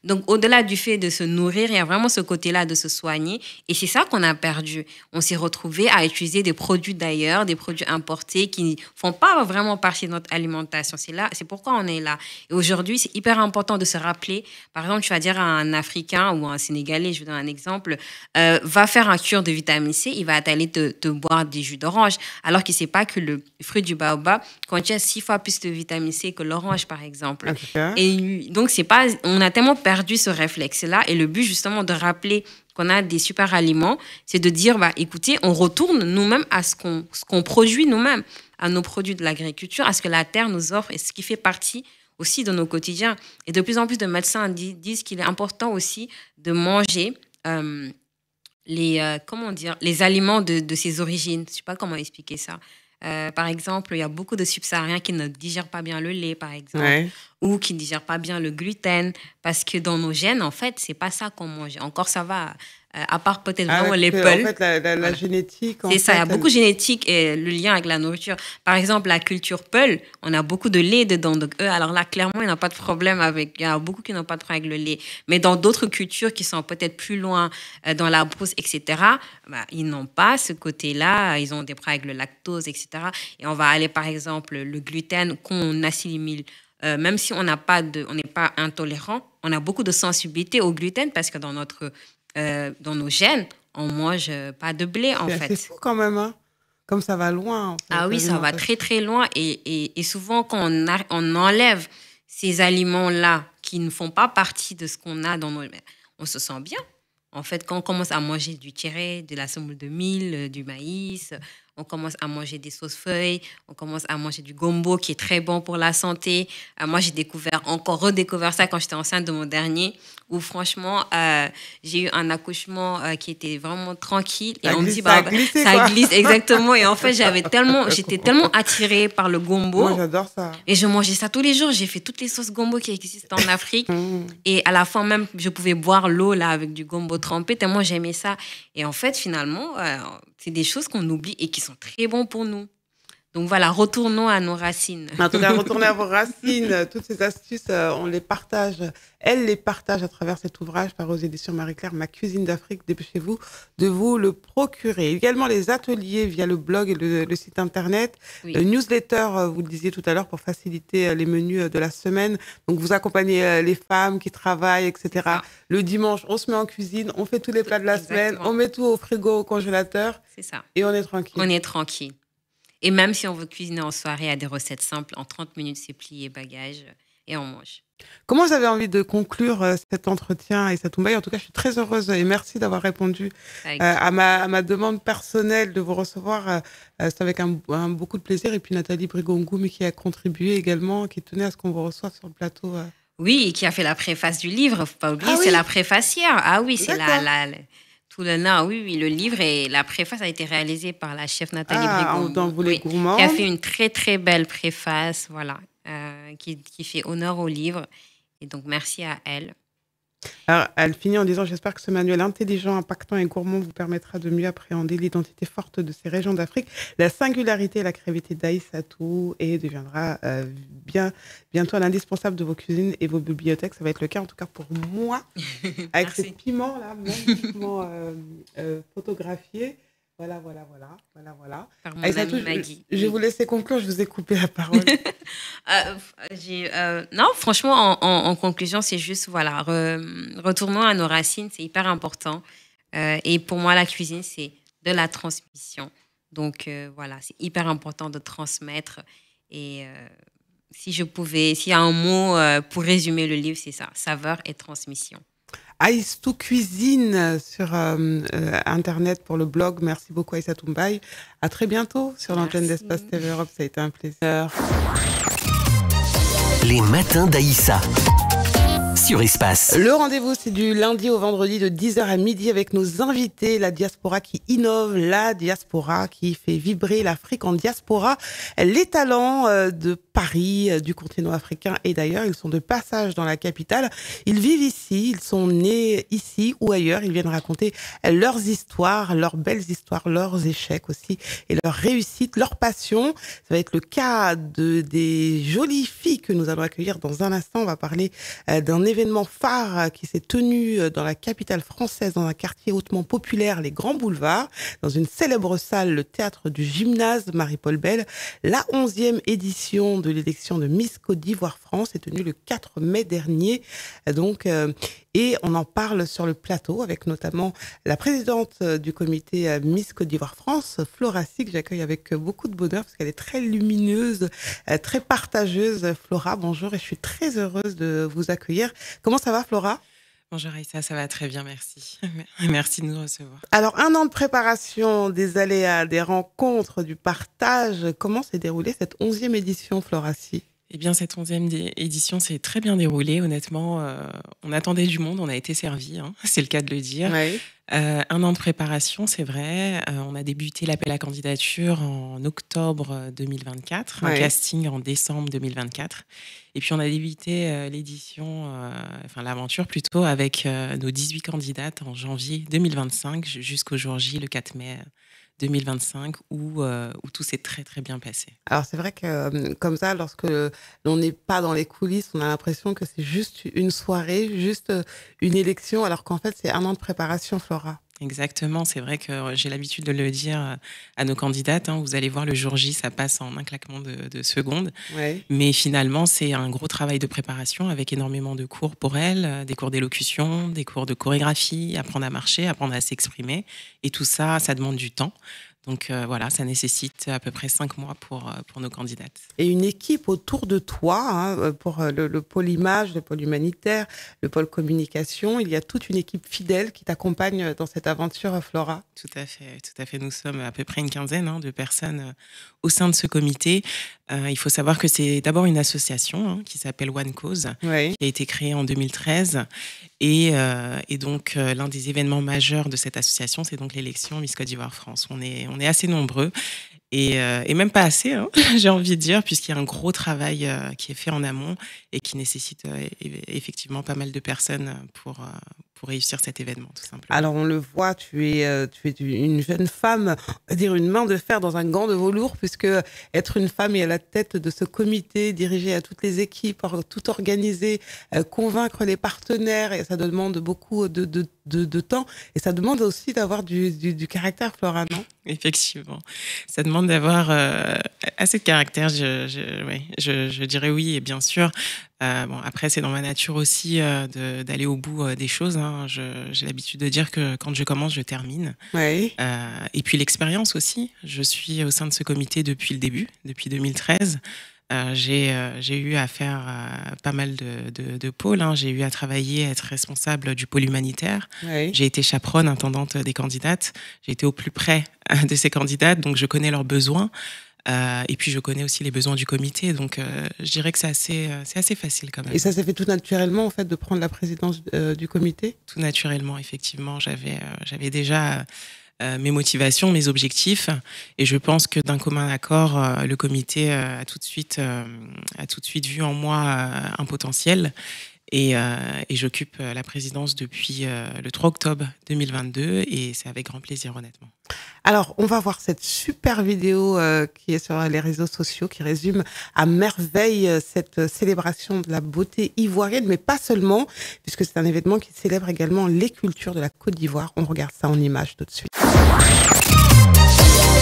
Donc, au-delà du fait de se nourrir, il y a vraiment ce côté-là de se soigner. Et c'est ça qu'on a perdu. On s'est retrouvé à utiliser des produits d'ailleurs, des produits importés qui ne font pas vraiment partie de notre alimentation. C'est pourquoi on est là. Et aujourd'hui, c'est hyper important de se rappeler. Par exemple, tu vas dire à un Africain ou à un Sénégalais, je vous donne un exemple, va faire un cure de vitamine C, il va aller te boire des jus d'orange, alors qu'il ne sait pas que le fruit du baobab contient 6 fois plus de vitamine C que l'orange, par exemple. Okay. Et donc, on a tellement perdu ce réflexe-là. Et le but, justement, de rappeler qu'on a des super aliments, c'est de dire, bah, écoutez, on retourne nous-mêmes à ce qu'on produit nous-mêmes, à nos produits de l'agriculture, à ce que la terre nous offre et ce qui fait partie aussi de nos quotidiens. Et de plus en plus de médecins disent qu'il est important aussi de manger les aliments de ses origines. Je ne sais pas comment expliquer ça. Par exemple, il y a beaucoup de subsahariens qui ne digèrent pas bien le lait, par exemple, ou qui ne digèrent pas bien le gluten, parce que dans nos gènes, en fait, ce n'est pas ça qu'on mange. Encore, ça va, à part peut-être vraiment les Peuls. En fait, la génétique... C'est ça, il y a beaucoup de génétique et le lien avec la nourriture. Par exemple, la culture Peul, on a beaucoup de lait dedans. Donc, eux, alors là, clairement, il n'y a pas de problème avec... Il y a beaucoup qui n'ont pas de problème avec le lait. Mais dans d'autres cultures qui sont peut-être plus loin dans la brousse, etc., bah, ils n'ont pas ce côté-là. Ils ont des problèmes avec le lactose, etc. Et on va aller, par exemple, le gluten qu'on assimile. Même si on n'est pas intolérant, on a beaucoup de sensibilité au gluten parce que dans nos gènes, on mange pas de blé, en fait. C'est fou quand même, hein. Comme ça va loin. En fait, ah oui, ça va très, très loin. Et souvent, quand on enlève ces aliments-là qui ne font pas partie de ce qu'on a dans nos... On se sent bien. En fait, quand on commence à manger du tiré, de la semoule de mil, du maïs... On commence à manger des sauces feuilles, on commence à manger du gombo qui est très bon pour la santé. Moi, j'ai redécouvert ça quand j'étais enceinte de mon dernier, où franchement, j'ai eu un accouchement qui était vraiment tranquille. Et on me dit, ça glisse, exactement. Et en fait, j'étais tellement attirée par le gombo. Moi, j'adore ça. Et je mangeais ça tous les jours. J'ai fait toutes les sauces gombo qui existent en Afrique. Et à la fin même, je pouvais boire l'eau là avec du gombo trempé, tellement j'aimais ça. Et en fait, finalement, c'est des choses qu'on oublie et qui sont très bons pour nous. Donc voilà, retournons à nos racines. En tout cas, retournez à vos racines. Toutes ces astuces, on les partage. Elle les partage à travers cet ouvrage par aux éditions Marie-Claire, Ma cuisine d'Afrique. Dépêchez-vous de vous le procurer. Également les ateliers via le blog et le site internet. Oui. Le newsletter, vous le disiez tout à l'heure, pour faciliter les menus de la semaine. Donc vous accompagnez les femmes qui travaillent, etc. Le dimanche, on se met en cuisine, on fait tous les plats de la semaine, on met tout au frigo, au congélateur. C'est ça. Et on est tranquille. On est tranquille. Et même si on veut cuisiner en soirée, il y a des recettes simples. En 30 minutes, c'est plié bagages et on mange. Comment vous avez envie de conclure cet entretien, Aïssa Toumbay? En tout cas, je suis très heureuse et merci d'avoir répondu à ma demande personnelle de vous recevoir. C'est avec beaucoup de plaisir. Et puis Nathalie Brigongoum qui a contribué également, qui tenait à ce qu'on vous reçoive sur le plateau. Oui, et qui a fait la préface du livre. Faut pas oublier, c'est la préfacière. Ah oui, c'est tout le nom, oui, le livre et la préface a été réalisée par la chef Nathalie Brigongoum. Dans Vous les gourmands. Qui a fait une très, très belle préface, voilà, qui fait honneur au livre. Et donc, merci à elle. Alors, elle finit en disant « J'espère que ce manuel intelligent, impactant et gourmand vous permettra de mieux appréhender l'identité forte de ces régions d'Afrique, la singularité et la créativité d'Aïssatou et deviendra bientôt l'indispensable de vos cuisines et vos bibliothèques. » Ça va être le cas, en tout cas pour moi, avec ces piments-là, magnifiquement photographiés. Voilà. Par mon Aïssatou, ami Maggie. je vais vous laisser conclure, je vous ai coupé la parole. Non, franchement, en conclusion, c'est juste, voilà, retournons à nos racines, c'est hyper important. Et pour moi, la cuisine, c'est de la transmission. Donc, voilà, c'est hyper important de transmettre. Et s'il y a un mot pour résumer le livre, c'est ça, saveur et transmission. Aïssatou Cuisine sur Internet pour le blog. Merci beaucoup Aïssatou Mbaye. À très bientôt sur l'antenne d'Espace TV Europe. Ça a été un plaisir. Les matins d'Aïssa sur Espace. Le rendez-vous, c'est du lundi au vendredi de 10h à midi avec nos invités, la diaspora qui innove, la diaspora qui fait vibrer l'Afrique en diaspora. Les talents de Paris, du continent africain et d'ailleurs, ils sont de passage dans la capitale. Ils vivent ici, ils sont nés ici ou ailleurs. Ils viennent raconter leurs histoires, leurs belles histoires, leurs échecs aussi et leurs réussites, leurs passions. Ça va être le cas des jolies filles que nous allons accueillir dans un instant. On va parler d'un événement phare qui s'est tenu dans la capitale française, dans un quartier hautement populaire, les Grands Boulevards, dans une célèbre salle, le théâtre du gymnase Marie-Paul Bell. La 11e édition de l'élection de Miss Côte d'Ivoire France est tenue le 4 mai dernier. Et on en parle sur le plateau avec notamment la présidente du comité Miss Côte d'Ivoire France, Flora Si, que j'accueille avec beaucoup de bonheur parce qu'elle est très lumineuse, très partageuse. Flora, bonjour et je suis très heureuse de vous accueillir. Comment ça va, Flora ? Bonjour Aïssa, ça va très bien, merci. Merci de nous recevoir. Alors, 1 an de préparation, des aléas, des rencontres, du partage. Comment s'est déroulée cette 11e édition, Flora Si ? Eh bien, cette 11e édition s'est très bien déroulée. Honnêtement, on attendait du monde, on a été servis, hein, c'est le cas de le dire. Oui. 1 an de préparation, c'est vrai. On a débuté l'appel à candidature en octobre 2024, un casting en décembre 2024. Et puis, on a débuté l'aventure plutôt, avec nos 18 candidates en janvier 2025 jusqu'au jour J, le 4 mai 2025, où tout s'est très, très bien passé. Alors, c'est vrai que comme ça, lorsque l'on n'est pas dans les coulisses, on a l'impression que c'est juste une soirée, juste une élection, alors qu'en fait, c'est 1 an de préparation, Flora. Exactement, c'est vrai que j'ai l'habitude de le dire à nos candidates. Hein, vous allez voir, le jour J, ça passe en un claquement de secondes. Ouais. Mais finalement, c'est un gros travail de préparation avec énormément de cours pour elles, des cours d'élocution, des cours de chorégraphie, apprendre à marcher, apprendre à s'exprimer. Et tout ça, ça demande du temps. Donc voilà, ça nécessite à peu près 5 mois pour nos candidates. Et une équipe autour de toi, hein, pour le pôle image, le pôle humanitaire, le pôle communication. Il y a toute une équipe fidèle qui t'accompagne dans cette aventure, Flora. Tout à fait. Nous sommes à peu près une quinzaine de personnes au sein de ce comité. Il faut savoir que c'est d'abord une association qui s'appelle One Cause, qui a été créée en 2013. Et donc, l'un des événements majeurs de cette association, c'est donc l'élection Miss Côte d'Ivoire France. On est assez nombreux et même pas assez, hein, j'ai envie de dire, puisqu'il y a un gros travail qui est fait en amont et qui nécessite effectivement pas mal de personnes pour réussir cet événement, tout simplement. Alors, on le voit, tu es une jeune femme, on va dire une main de fer dans un gant de velours, puisque être une femme et à la tête de ce comité, diriger à toutes les équipes, tout organiser, convaincre les partenaires, et ça demande beaucoup de temps, et ça demande aussi d'avoir du caractère, Flora, non ? Effectivement, ça demande d'avoir assez de caractère, je dirais oui, et bien sûr. Après, c'est dans ma nature aussi d'aller au bout des choses. Hein. J'ai l'habitude de dire que quand je commence, je termine. Oui. Et puis l'expérience aussi. Je suis au sein de ce comité depuis le début, depuis 2013. J'ai eu à faire pas mal de pôles. Hein. J'ai eu à travailler, à être responsable du pôle humanitaire. Oui. J'ai été chaperonne, intendante des candidates. J'ai été au plus près de ces candidates, donc je connais leurs besoins. Et puis je connais aussi les besoins du comité, donc je dirais que c'est assez facile quand même. Et ça s'est fait tout naturellement, en fait, de prendre la présidence du comité ? Tout naturellement, effectivement. J'avais déjà mes motivations, mes objectifs, et je pense que d'un commun accord, le comité a tout de suite vu en moi un potentiel. Et j'occupe la présidence depuis le 3 octobre 2022 et c'est avec grand plaisir, honnêtement. Alors, on va voir cette super vidéo qui est sur les réseaux sociaux, qui résume à merveille cette célébration de la beauté ivoirienne, mais pas seulement, puisque c'est un événement qui célèbre également les cultures de la Côte d'Ivoire. On regarde ça en images tout de suite.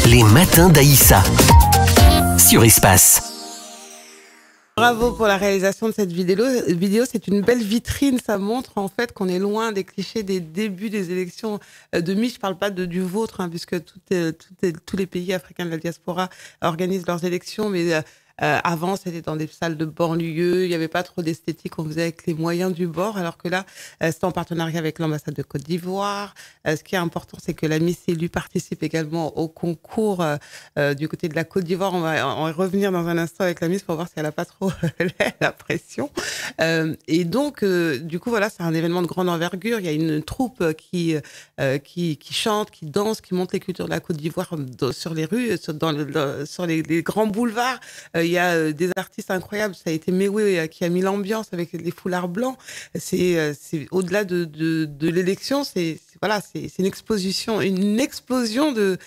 Les matins d'Aïssa sur Espace. Bravo pour la réalisation de cette vidéo. C'est une belle vitrine. Ça montre en fait qu'on est loin des clichés des débuts des élections de Miss. Je ne parle pas du vôtre, puisque tous les pays africains de la diaspora organisent leurs élections. Mais avant, c'était dans des salles de banlieue. Il n'y avait pas trop d'esthétique. On faisait avec les moyens du bord. Alors que là, c'est en partenariat avec l'ambassade de Côte d'Ivoire. Ce qui est important, c'est que la Miss élue participe également au concours du côté de la Côte d'Ivoire. On va revenir dans un instant avec la Miss pour voir si elle n'a pas trop la pression. Et donc, du coup, voilà, c'est un événement de grande envergure. Il y a une troupe qui chante, qui danse, qui montre les cultures de la Côte d'Ivoire sur les rues, sur les grands boulevards. Il y a des artistes incroyables. Ça a été Mewé qui a mis l'ambiance avec les foulards blancs. C'est au-delà de l'élection. C'est une explosion de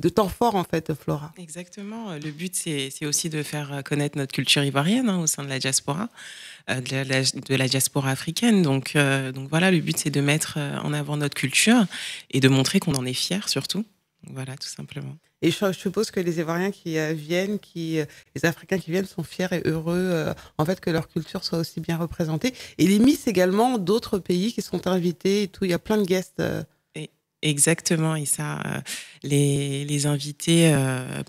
temps fort en fait, Flora. Exactement. Le but, c'est aussi de faire connaître notre culture ivoirienne au sein de la diaspora, de la diaspora africaine. Donc voilà, le but, c'est de mettre en avant notre culture et de montrer qu'on en est fiers surtout. Voilà, tout simplement. Et je suppose que les Ivoiriens qui viennent, les Africains qui viennent sont fiers et heureux en fait que leur culture soit aussi bien représentée. Et les Miss également d'autres pays qui sont invités et tout. Il y a plein de guests. Exactement. Et ça, les invités,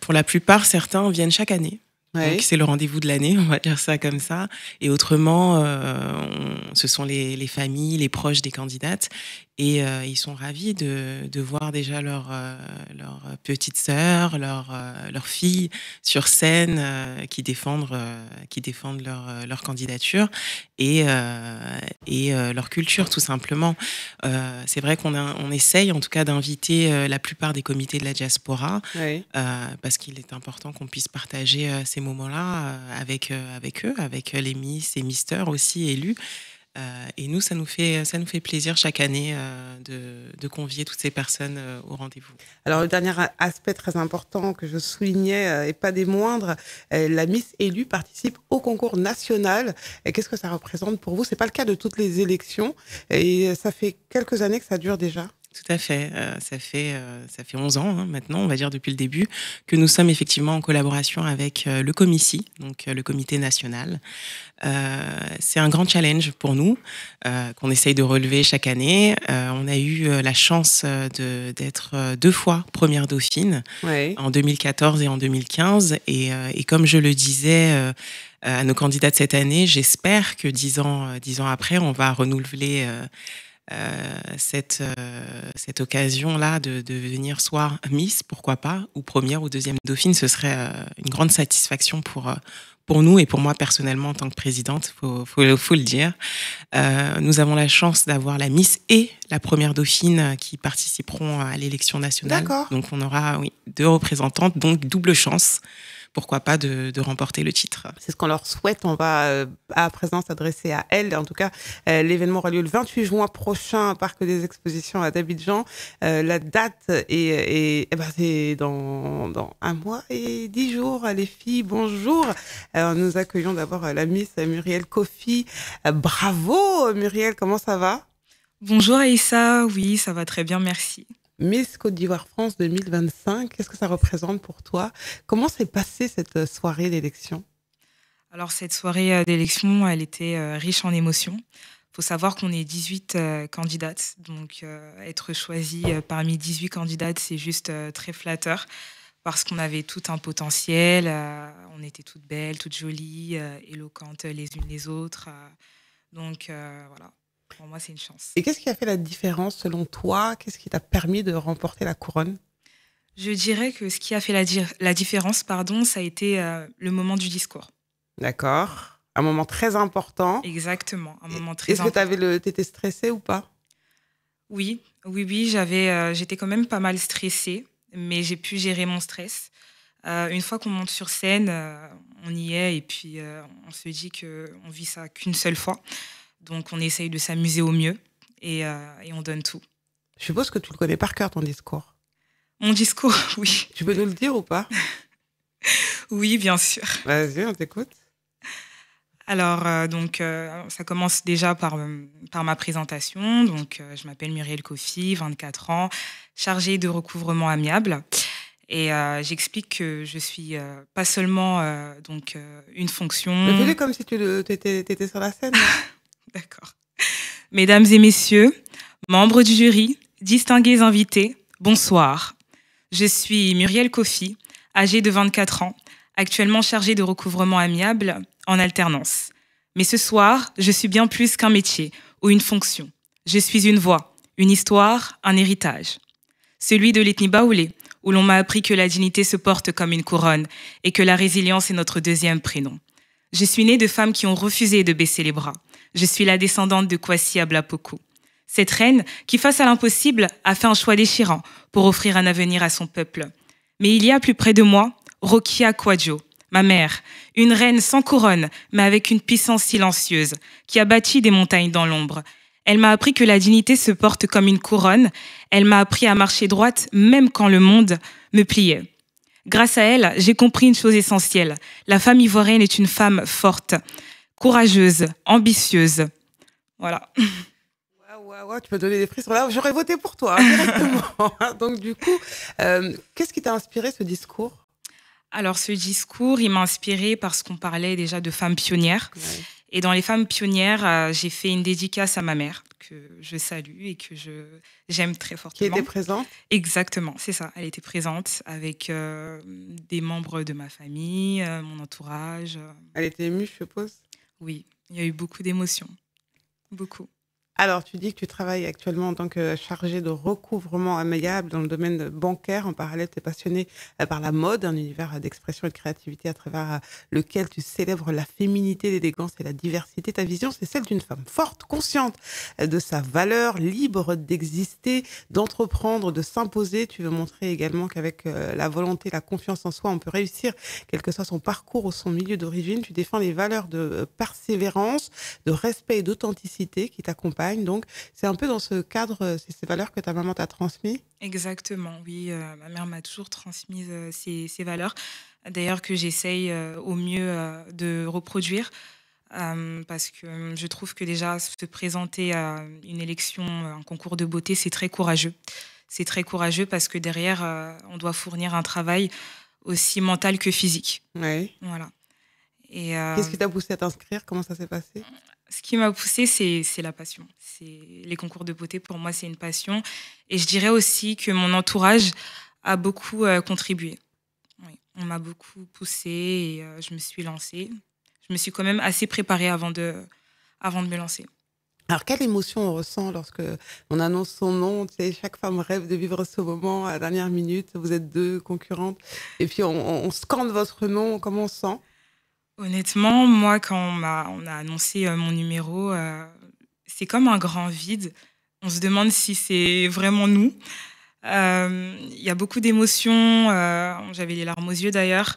pour la plupart, certains viennent chaque année. Ouais. Donc c'est le rendez-vous de l'année, on va dire ça comme ça. Et autrement, ce sont les familles, les proches des candidates. Et ils sont ravis de voir déjà leur petite sœur, leur fille sur scène qui défendent leur candidature et leur culture tout simplement. C'est vrai qu'on essaye en tout cas d'inviter la plupart des comités de la diaspora, oui. Parce qu'il est important qu'on puisse partager ces moments-là avec eux, avec les Miss et Misters aussi élus. Et nous, ça nous fait plaisir chaque année de convier toutes ces personnes au rendez-vous. Alors, le dernier aspect très important que je soulignais, et pas des moindres, la Miss élue participe au concours national. Et qu'est-ce que ça représente pour vous? C'est pas le cas de toutes les élections. Et ça fait quelques années que ça dure déjà. Tout à fait. Ça fait 11 ans maintenant, on va dire depuis le début, que nous sommes effectivement en collaboration avec le COMICI, donc le comité national. C'est un grand challenge pour nous qu'on essaye de relever chaque année. On a eu la chance d'être 2 fois première dauphine, oui. En 2014 et en 2015. Et comme je le disais à nos candidats de cette année, j'espère que 10 ans après, on va renouveler cette occasion-là de devenir soit Miss, pourquoi pas, ou première ou deuxième dauphine. Ce serait une grande satisfaction pour nous et pour moi personnellement en tant que présidente, faut le dire. Nous avons la chance d'avoir la Miss et la première dauphine qui participeront à l'élection nationale. D'accord. Donc on aura 2 représentantes, donc double chance. Pourquoi pas de remporter le titre. C'est ce qu'on leur souhaite. On va à présent s'adresser à elles. En tout cas, l'événement aura lieu le 28 juin prochain au Parc des Expositions à d'Abidjan. La date c'est dans 1 mois et 10 jours. Les filles, bonjour. Nous accueillons d'abord la Miss Muriel Kofi. Bravo Muriel, comment ça va? Bonjour Aïssa, oui, ça va très bien, merci. Miss Côte d'Ivoire France 2025, qu'est-ce que ça représente pour toi? Comment s'est passée cette soirée d'élection? Alors cette soirée d'élection, elle était riche en émotions. Il faut savoir qu'on est 18 candidates, donc être choisie parmi 18 candidates, c'est juste très flatteur parce qu'on avait tout un potentiel, on était toutes belles, toutes jolies, éloquentes les unes les autres. Donc voilà. Pour moi, c'est une chance. Et qu'est-ce qui a fait la différence selon toi? Qu'est-ce qui t'a permis de remporter la couronne? Je dirais que ce qui a fait la différence, ça a été le moment du discours. D'accord. Un moment très important. Exactement, un moment très important. Est-ce que t'étais stressée ou pas? Oui, j'étais quand même pas mal stressée, mais j'ai pu gérer mon stress. Une fois qu'on monte sur scène, on y est et puis on se dit qu'on vit ça qu'une seule fois. Donc, on essaye de s'amuser au mieux et on donne tout. Je suppose que tu le connais par cœur, ton discours. Mon discours, oui. Tu peux nous le dire ou pas? Oui, bien sûr. Vas-y, on t'écoute. Alors, ça commence déjà par ma présentation. Donc, je m'appelle Muriel Kofi, 24 ans. chargée de recouvrement amiable. Et j'explique que je suis pas seulement une fonction... Fais-le comme si tu étais sur la scène. D'accord. Mesdames et messieurs, membres du jury, distingués invités, bonsoir. Je suis Muriel Kofi, âgée de 24 ans, actuellement chargée de recouvrement amiable en alternance. Mais ce soir, je suis bien plus qu'un métier ou une fonction. Je suis une voix, une histoire, un héritage. Celui de l'ethnie baoulé, où l'on m'a appris que la dignité se porte comme une couronne et que la résilience est notre deuxième prénom. Je suis née de femmes qui ont refusé de baisser les bras. Je suis la descendante de Kwasi Ablapoko. Cette reine qui, face à l'impossible, a fait un choix déchirant pour offrir un avenir à son peuple. Mais il y a plus près de moi, Rokia Kwadjo, ma mère, une reine sans couronne, mais avec une puissance silencieuse, qui a bâti des montagnes dans l'ombre. Elle m'a appris que la dignité se porte comme une couronne. Elle m'a appris à marcher droite, même quand le monde me pliait. Grâce à elle, j'ai compris une chose essentielle. La femme ivoirienne est une femme forte, courageuse, ambitieuse. Voilà. Wow, tu peux donner des frissons. Là, j'aurais voté pour toi, directement. Donc, du coup, qu'est-ce qui t'a inspiré ce discours? Alors, ce discours, il m'a inspiré parce qu'on parlait déjà de femmes pionnières. Ouais. Et dans les femmes pionnières, j'ai fait une dédicace à ma mère, que je salue et que j'aime très fortement. Qui était présente? Exactement, c'est ça. Elle était présente avec des membres de ma famille, mon entourage. Elle était émue, je suppose? Oui, il y a eu beaucoup d'émotions. Beaucoup. Alors, tu dis que tu travailles actuellement en tant que chargée de recouvrement amiable dans le domaine bancaire. En parallèle, tu es passionnée par la mode, un univers d'expression et de créativité à travers lequel tu célèbres la féminité, l'élégance et la diversité. Ta vision, c'est celle d'une femme forte, consciente de sa valeur, libre d'exister, d'entreprendre, de s'imposer. Tu veux montrer également qu'avec la volonté, la confiance en soi, on peut réussir, quel que soit son parcours ou son milieu d'origine. Tu défends les valeurs de persévérance, de respect et d'authenticité qui t'accompagnent. Donc, c'est un peu dans ce cadre, c'est ces valeurs que ta maman t'a transmises? Exactement, oui. Ma mère m'a toujours transmis ces valeurs. D'ailleurs, que j'essaye au mieux de reproduire. Parce que je trouve que déjà, se présenter à une élection, un concours de beauté, c'est très courageux. C'est très courageux parce que derrière, on doit fournir un travail aussi mental que physique. Oui. Voilà. Et qu'est-ce qui t'a poussé à t'inscrire? Comment ça s'est passé? Ce qui m'a poussée, c'est la passion. Les concours de beauté, pour moi, c'est une passion. Et je dirais aussi que mon entourage a beaucoup contribué. Oui, on m'a beaucoup poussée et je me suis lancée. Je me suis quand même assez préparée avant de me lancer. Alors, quelle émotion on ressent lorsque on annonce son nom? Tu sais, chaque femme rêve de vivre ce moment à la dernière minute. Vous êtes deux concurrentes. Et puis, on scande votre nom. Comment on se sent? Honnêtement, moi, quand on a annoncé mon numéro, c'est comme un grand vide. On se demande si c'est vraiment nous. Il y a beaucoup d'émotions. J'avais les larmes aux yeux d'ailleurs.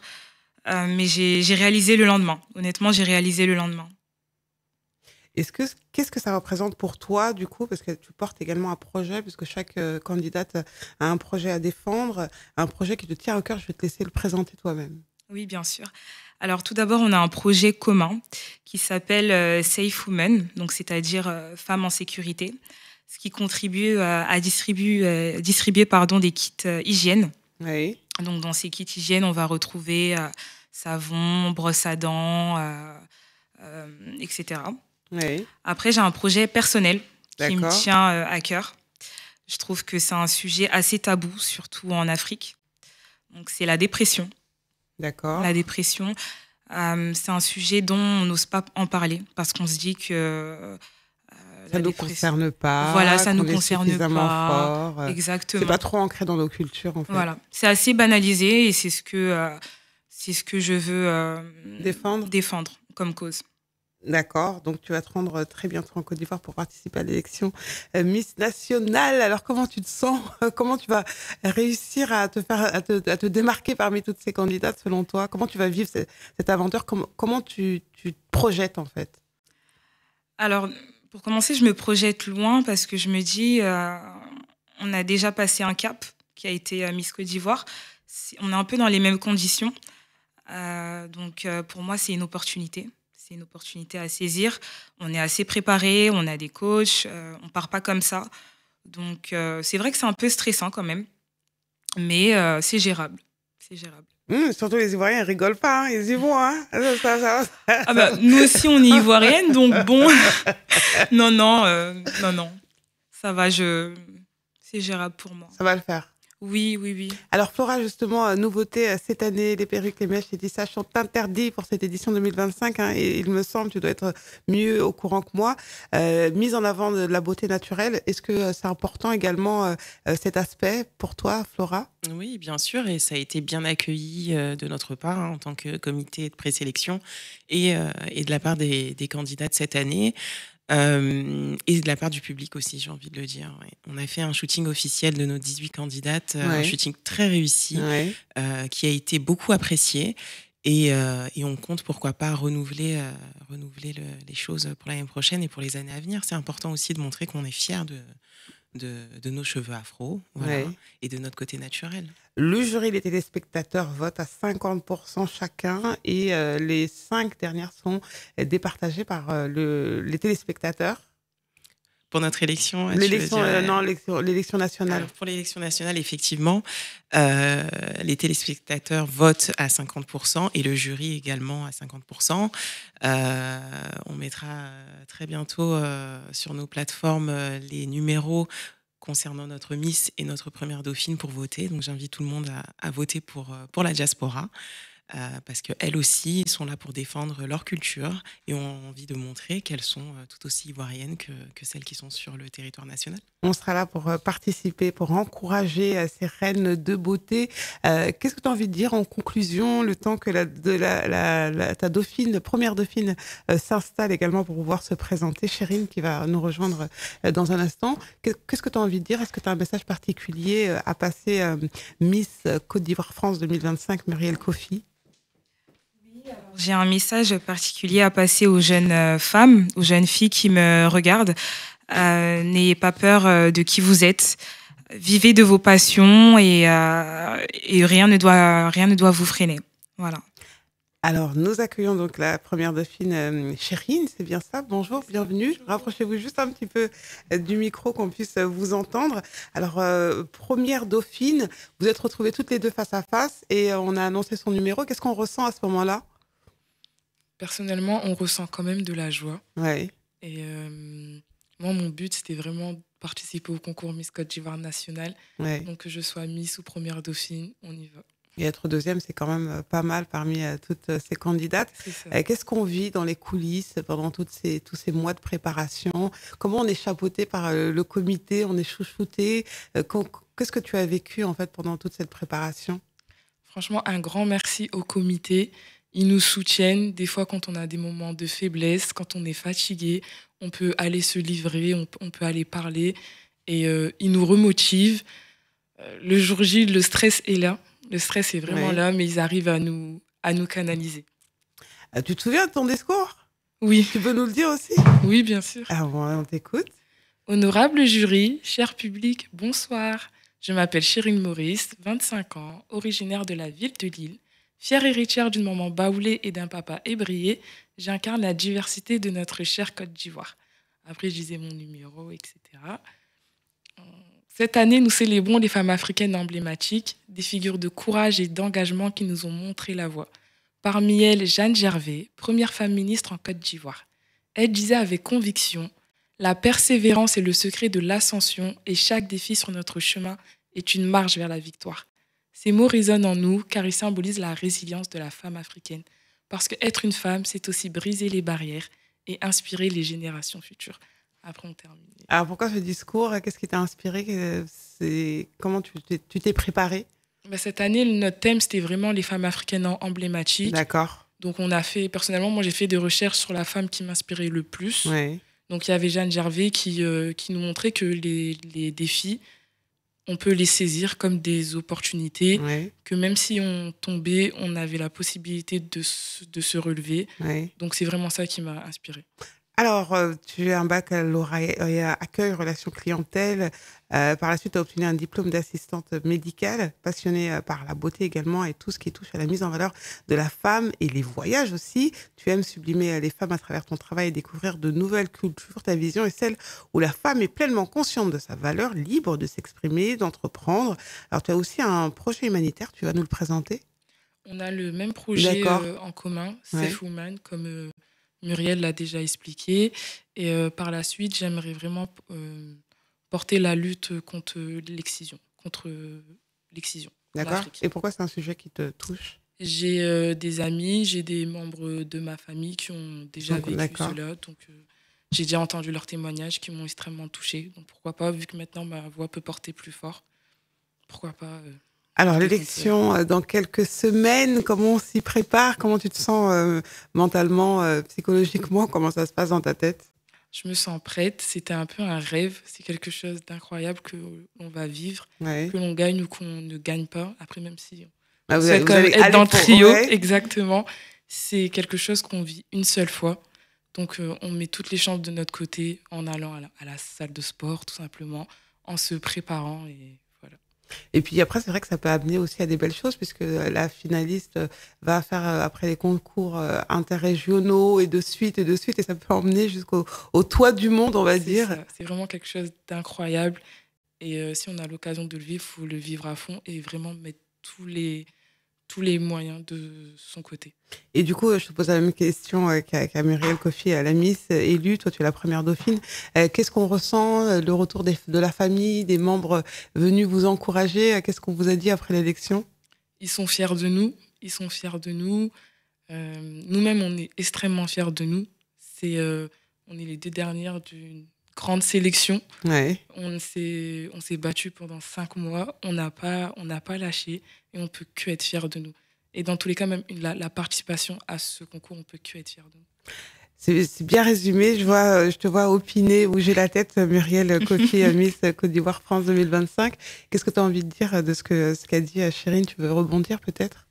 Mais j'ai réalisé le lendemain. Honnêtement, j'ai réalisé le lendemain. Qu'est-ce que ça représente pour toi, du coup? Parce que tu portes également un projet, puisque chaque candidate a un projet à défendre, un projet qui te tient au cœur. Je vais te laisser le présenter toi-même. Oui, bien sûr. Alors, tout d'abord, on a un projet commun qui s'appelle Safe Women, donc c'est-à-dire femmes en sécurité, ce qui contribue à distribuer des kits hygiène. Oui. Donc, dans ces kits hygiène, on va retrouver savon, brosse à dents, etc. Oui. Après, j'ai un projet personnel qui me tient à cœur. Je trouve que c'est un sujet assez tabou, surtout en Afrique. Donc, c'est la dépression. D'accord. La dépression, c'est un sujet dont on n'ose pas en parler parce qu'on se dit que ça ne nous concerne pas. Voilà, ça ne nous concerne pas. Fort. Exactement. C'est pas trop ancré dans nos cultures, en fait. Voilà, c'est assez banalisé et c'est ce que je veux défendre comme cause. D'accord, donc tu vas te rendre très bientôt en Côte d'Ivoire pour participer à l'élection Miss Nationale. Alors comment tu te sens? Comment tu vas réussir à te démarquer parmi toutes ces candidates selon toi? Comment tu vas vivre cette aventure? Comment tu te projettes en fait? Alors pour commencer, je me projette loin parce que je me dis on a déjà passé un cap qui a été Miss Côte d'Ivoire. On est un peu dans les mêmes conditions. Donc pour moi, c'est une opportunité. C'est une opportunité à saisir. On est assez préparé, on a des coachs, on part pas comme ça. Donc, c'est vrai que c'est un peu stressant quand même, mais c'est gérable. C'est gérable. Surtout les Ivoiriens, ils rigolent pas, hein, ils y vont. Hein. Ah bah, nous aussi, on est ivoiriennes, donc bon. Non. Ça va, c'est gérable pour moi. Ça va le faire. Oui. Alors Flora, justement, nouveauté cette année, les perruques, les mèches, les tissages sont interdits pour cette édition 2025. Hein, et il me semble, tu dois être mieux au courant que moi. Mise en avant de la beauté naturelle, est-ce que c'est important également cet aspect pour toi, Flora ? Oui, bien sûr, et ça a été bien accueilli de notre part en tant que comité de présélection et de la part des candidats de cette année. Et de la part du public aussi, j'ai envie de le dire. Ouais. On a fait un shooting officiel de nos 18 candidates, un shooting très réussi, qui a été beaucoup apprécié. Et on compte, pourquoi pas, renouveler les choses pour l'année prochaine et pour les années à venir. C'est important aussi de montrer qu'on est fiers de nos cheveux afro, et de notre côté naturel. Le jury, les téléspectateurs votent à 50% chacun et les 5 dernières sont départagées par les téléspectateurs. Pour notre élection l'élection nationale. Alors, pour l'élection nationale, effectivement, les téléspectateurs votent à 50% et le jury également à 50%. On mettra très bientôt sur nos plateformes les numéros concernant notre Miss et notre première dauphine pour voter. Donc j'invite tout le monde à voter pour la diaspora. Parce qu'elles aussi sont là pour défendre leur culture et ont envie de montrer qu'elles sont tout aussi ivoiriennes que celles qui sont sur le territoire national. On sera là pour participer, pour encourager ces reines de beauté. Qu'est-ce que tu as envie de dire en conclusion, le temps que ta dauphine, première dauphine, s'installe également pour pouvoir se présenter? Chérine qui va nous rejoindre dans un instant. Qu'est-ce que tu as envie de dire? Est-ce que tu as un message particulier à passer Miss Côte d'Ivoire-France 2025, Muriel Kofi? J'ai un message particulier à passer aux jeunes femmes, aux jeunes filles qui me regardent. N'ayez pas peur de qui vous êtes. Vivez de vos passions et rien ne doit vous freiner. Voilà. Alors, nous accueillons donc la première dauphine, Chérine, c'est bien ça. Bonjour, bienvenue. Rapprochez-vous juste un petit peu du micro, qu'on puisse vous entendre. Alors, première dauphine, vous êtes retrouvées toutes les deux face à face et on a annoncé son numéro. Qu'est-ce qu'on ressent à ce moment-là? Personnellement, on ressent quand même de la joie. Ouais. Et moi, mon but, c'était vraiment de participer au concours Miss Côte d'Ivoire national. Ouais. Donc, que je sois Miss ou première dauphine, on y va. Et être deuxième, c'est quand même pas mal parmi toutes ces candidates. Qu'est-ce qu'on vit dans les coulisses pendant tous ces mois de préparation? Comment on est chapeauté par le comité? On est chouchouté? Qu'est-ce que tu as vécu en fait pendant toute cette préparation? Franchement, un grand merci au comité. Ils nous soutiennent. Des fois, quand on a des moments de faiblesse, quand on est fatigué, on peut aller se livrer, on peut aller parler. Et ils nous remotivent. Le jour J, le stress est là. Le stress est vraiment là, mais ils arrivent à nous canaliser. Tu te souviens de ton discours? Oui. Tu peux nous le dire aussi? Oui, bien sûr. Ah bon, on t'écoute. Honorable jury, cher public, bonsoir. Je m'appelle Chérine Maurice, 25 ans, originaire de la ville de Lille. Fière héritière d'une maman baoulée et d'un papa ébrié, j'incarne la diversité de notre chère Côte d'Ivoire. Après, je disais mon numéro, etc. Cette année, nous célébrons les femmes africaines emblématiques, des figures de courage et d'engagement qui nous ont montré la voie. Parmi elles, Jeanne Gervais, première femme ministre en Côte d'Ivoire. Elle disait avec conviction « La persévérance est le secret de l'ascension et chaque défi sur notre chemin est une marche vers la victoire. » Ces mots résonnent en nous car ils symbolisent la résilience de la femme africaine. Parce qu'être une femme, c'est aussi briser les barrières et inspirer les générations futures. Après, on termine. Alors, pourquoi ce discours? Qu'est-ce qui t'a inspiré? Comment tu t'es préparée? Cette année, notre thème, c'était vraiment les femmes africaines emblématiques. D'accord. Donc, on a fait, personnellement, moi, j'ai fait des recherches sur la femme qui m'inspirait le plus. Ouais. Donc, il y avait Jeanne Gervais qui nous montrait que les défis, on peut les saisir comme des opportunités, que même si on tombait, on avait la possibilité de se relever. Donc, c'est vraiment ça qui m'a inspirée. Alors, tu as un baccalauréat accueil, relations clientèle. Par la suite, tu as obtenu un diplôme d'assistante médicale, passionnée par la beauté également et tout ce qui touche à la mise en valeur de la femme et les voyages aussi. Tu aimes sublimer les femmes à travers ton travail et découvrir de nouvelles cultures. Ta vision est celle où la femme est pleinement consciente de sa valeur, libre de s'exprimer, d'entreprendre. Alors, tu as aussi un projet humanitaire, tu vas nous le présenter? On a le même projet en commun, Safe Woman, comme Muriel l'a déjà expliqué. Et par la suite, j'aimerais vraiment porter la lutte contre l'excision. D'accord. Et pourquoi c'est un sujet qui te touche? J'ai des amis, j'ai des membres de ma famille qui ont déjà vécu cela. Donc, j'ai déjà entendu leurs témoignages qui m'ont extrêmement touchée. Donc, pourquoi pas, vu que maintenant ma voix peut porter plus fort, pourquoi pas... Alors, l'élection dans quelques semaines, comment on s'y prépare? Comment tu te sens mentalement, psychologiquement? Comment ça se passe dans ta tête? Je me sens prête. C'était un peu un rêve. C'est quelque chose d'incroyable que l'on va vivre, que l'on gagne ou qu'on ne gagne pas. Après, même si on souhaite être dans le trio, exactement, c'est quelque chose qu'on vit une seule fois. Donc, on met toutes les chances de notre côté en allant à la salle de sport, tout simplement, en se préparant et... Et puis après, c'est vrai que ça peut amener aussi à des belles choses, puisque la finaliste va faire après les concours interrégionaux et de suite, et ça peut emmener jusqu'au toit du monde, on va dire. C'est vraiment quelque chose d'incroyable. Et si on a l'occasion de le vivre, il faut le vivre à fond et vraiment mettre tous les moyens de son côté. Et du coup, je te pose la même question qu'à Muriel Kofi, à la Miss élue. Toi, tu es la première dauphine. Qu'est-ce qu'on ressent, le retour de la famille, des membres venus vous encourager? Qu'est-ce qu'on vous a dit après l'élection? Ils sont fiers de nous. Nous-mêmes, on est extrêmement fiers de nous. On est les 2 dernières d'une grande sélection. Ouais. On s'est battu pendant 5 mois. On n'a pas lâché et on peut que être fiers de nous. Et dans tous les cas, même la participation à ce concours, on peut que être fiers de nous. C'est bien résumé. Je te vois opiner, bouger la tête, Muriel Kofi, Miss Côte d'Ivoire France 2025. Qu'est-ce que tu as envie de dire de ce qu'a dit Chérine? Tu veux rebondir peut-être?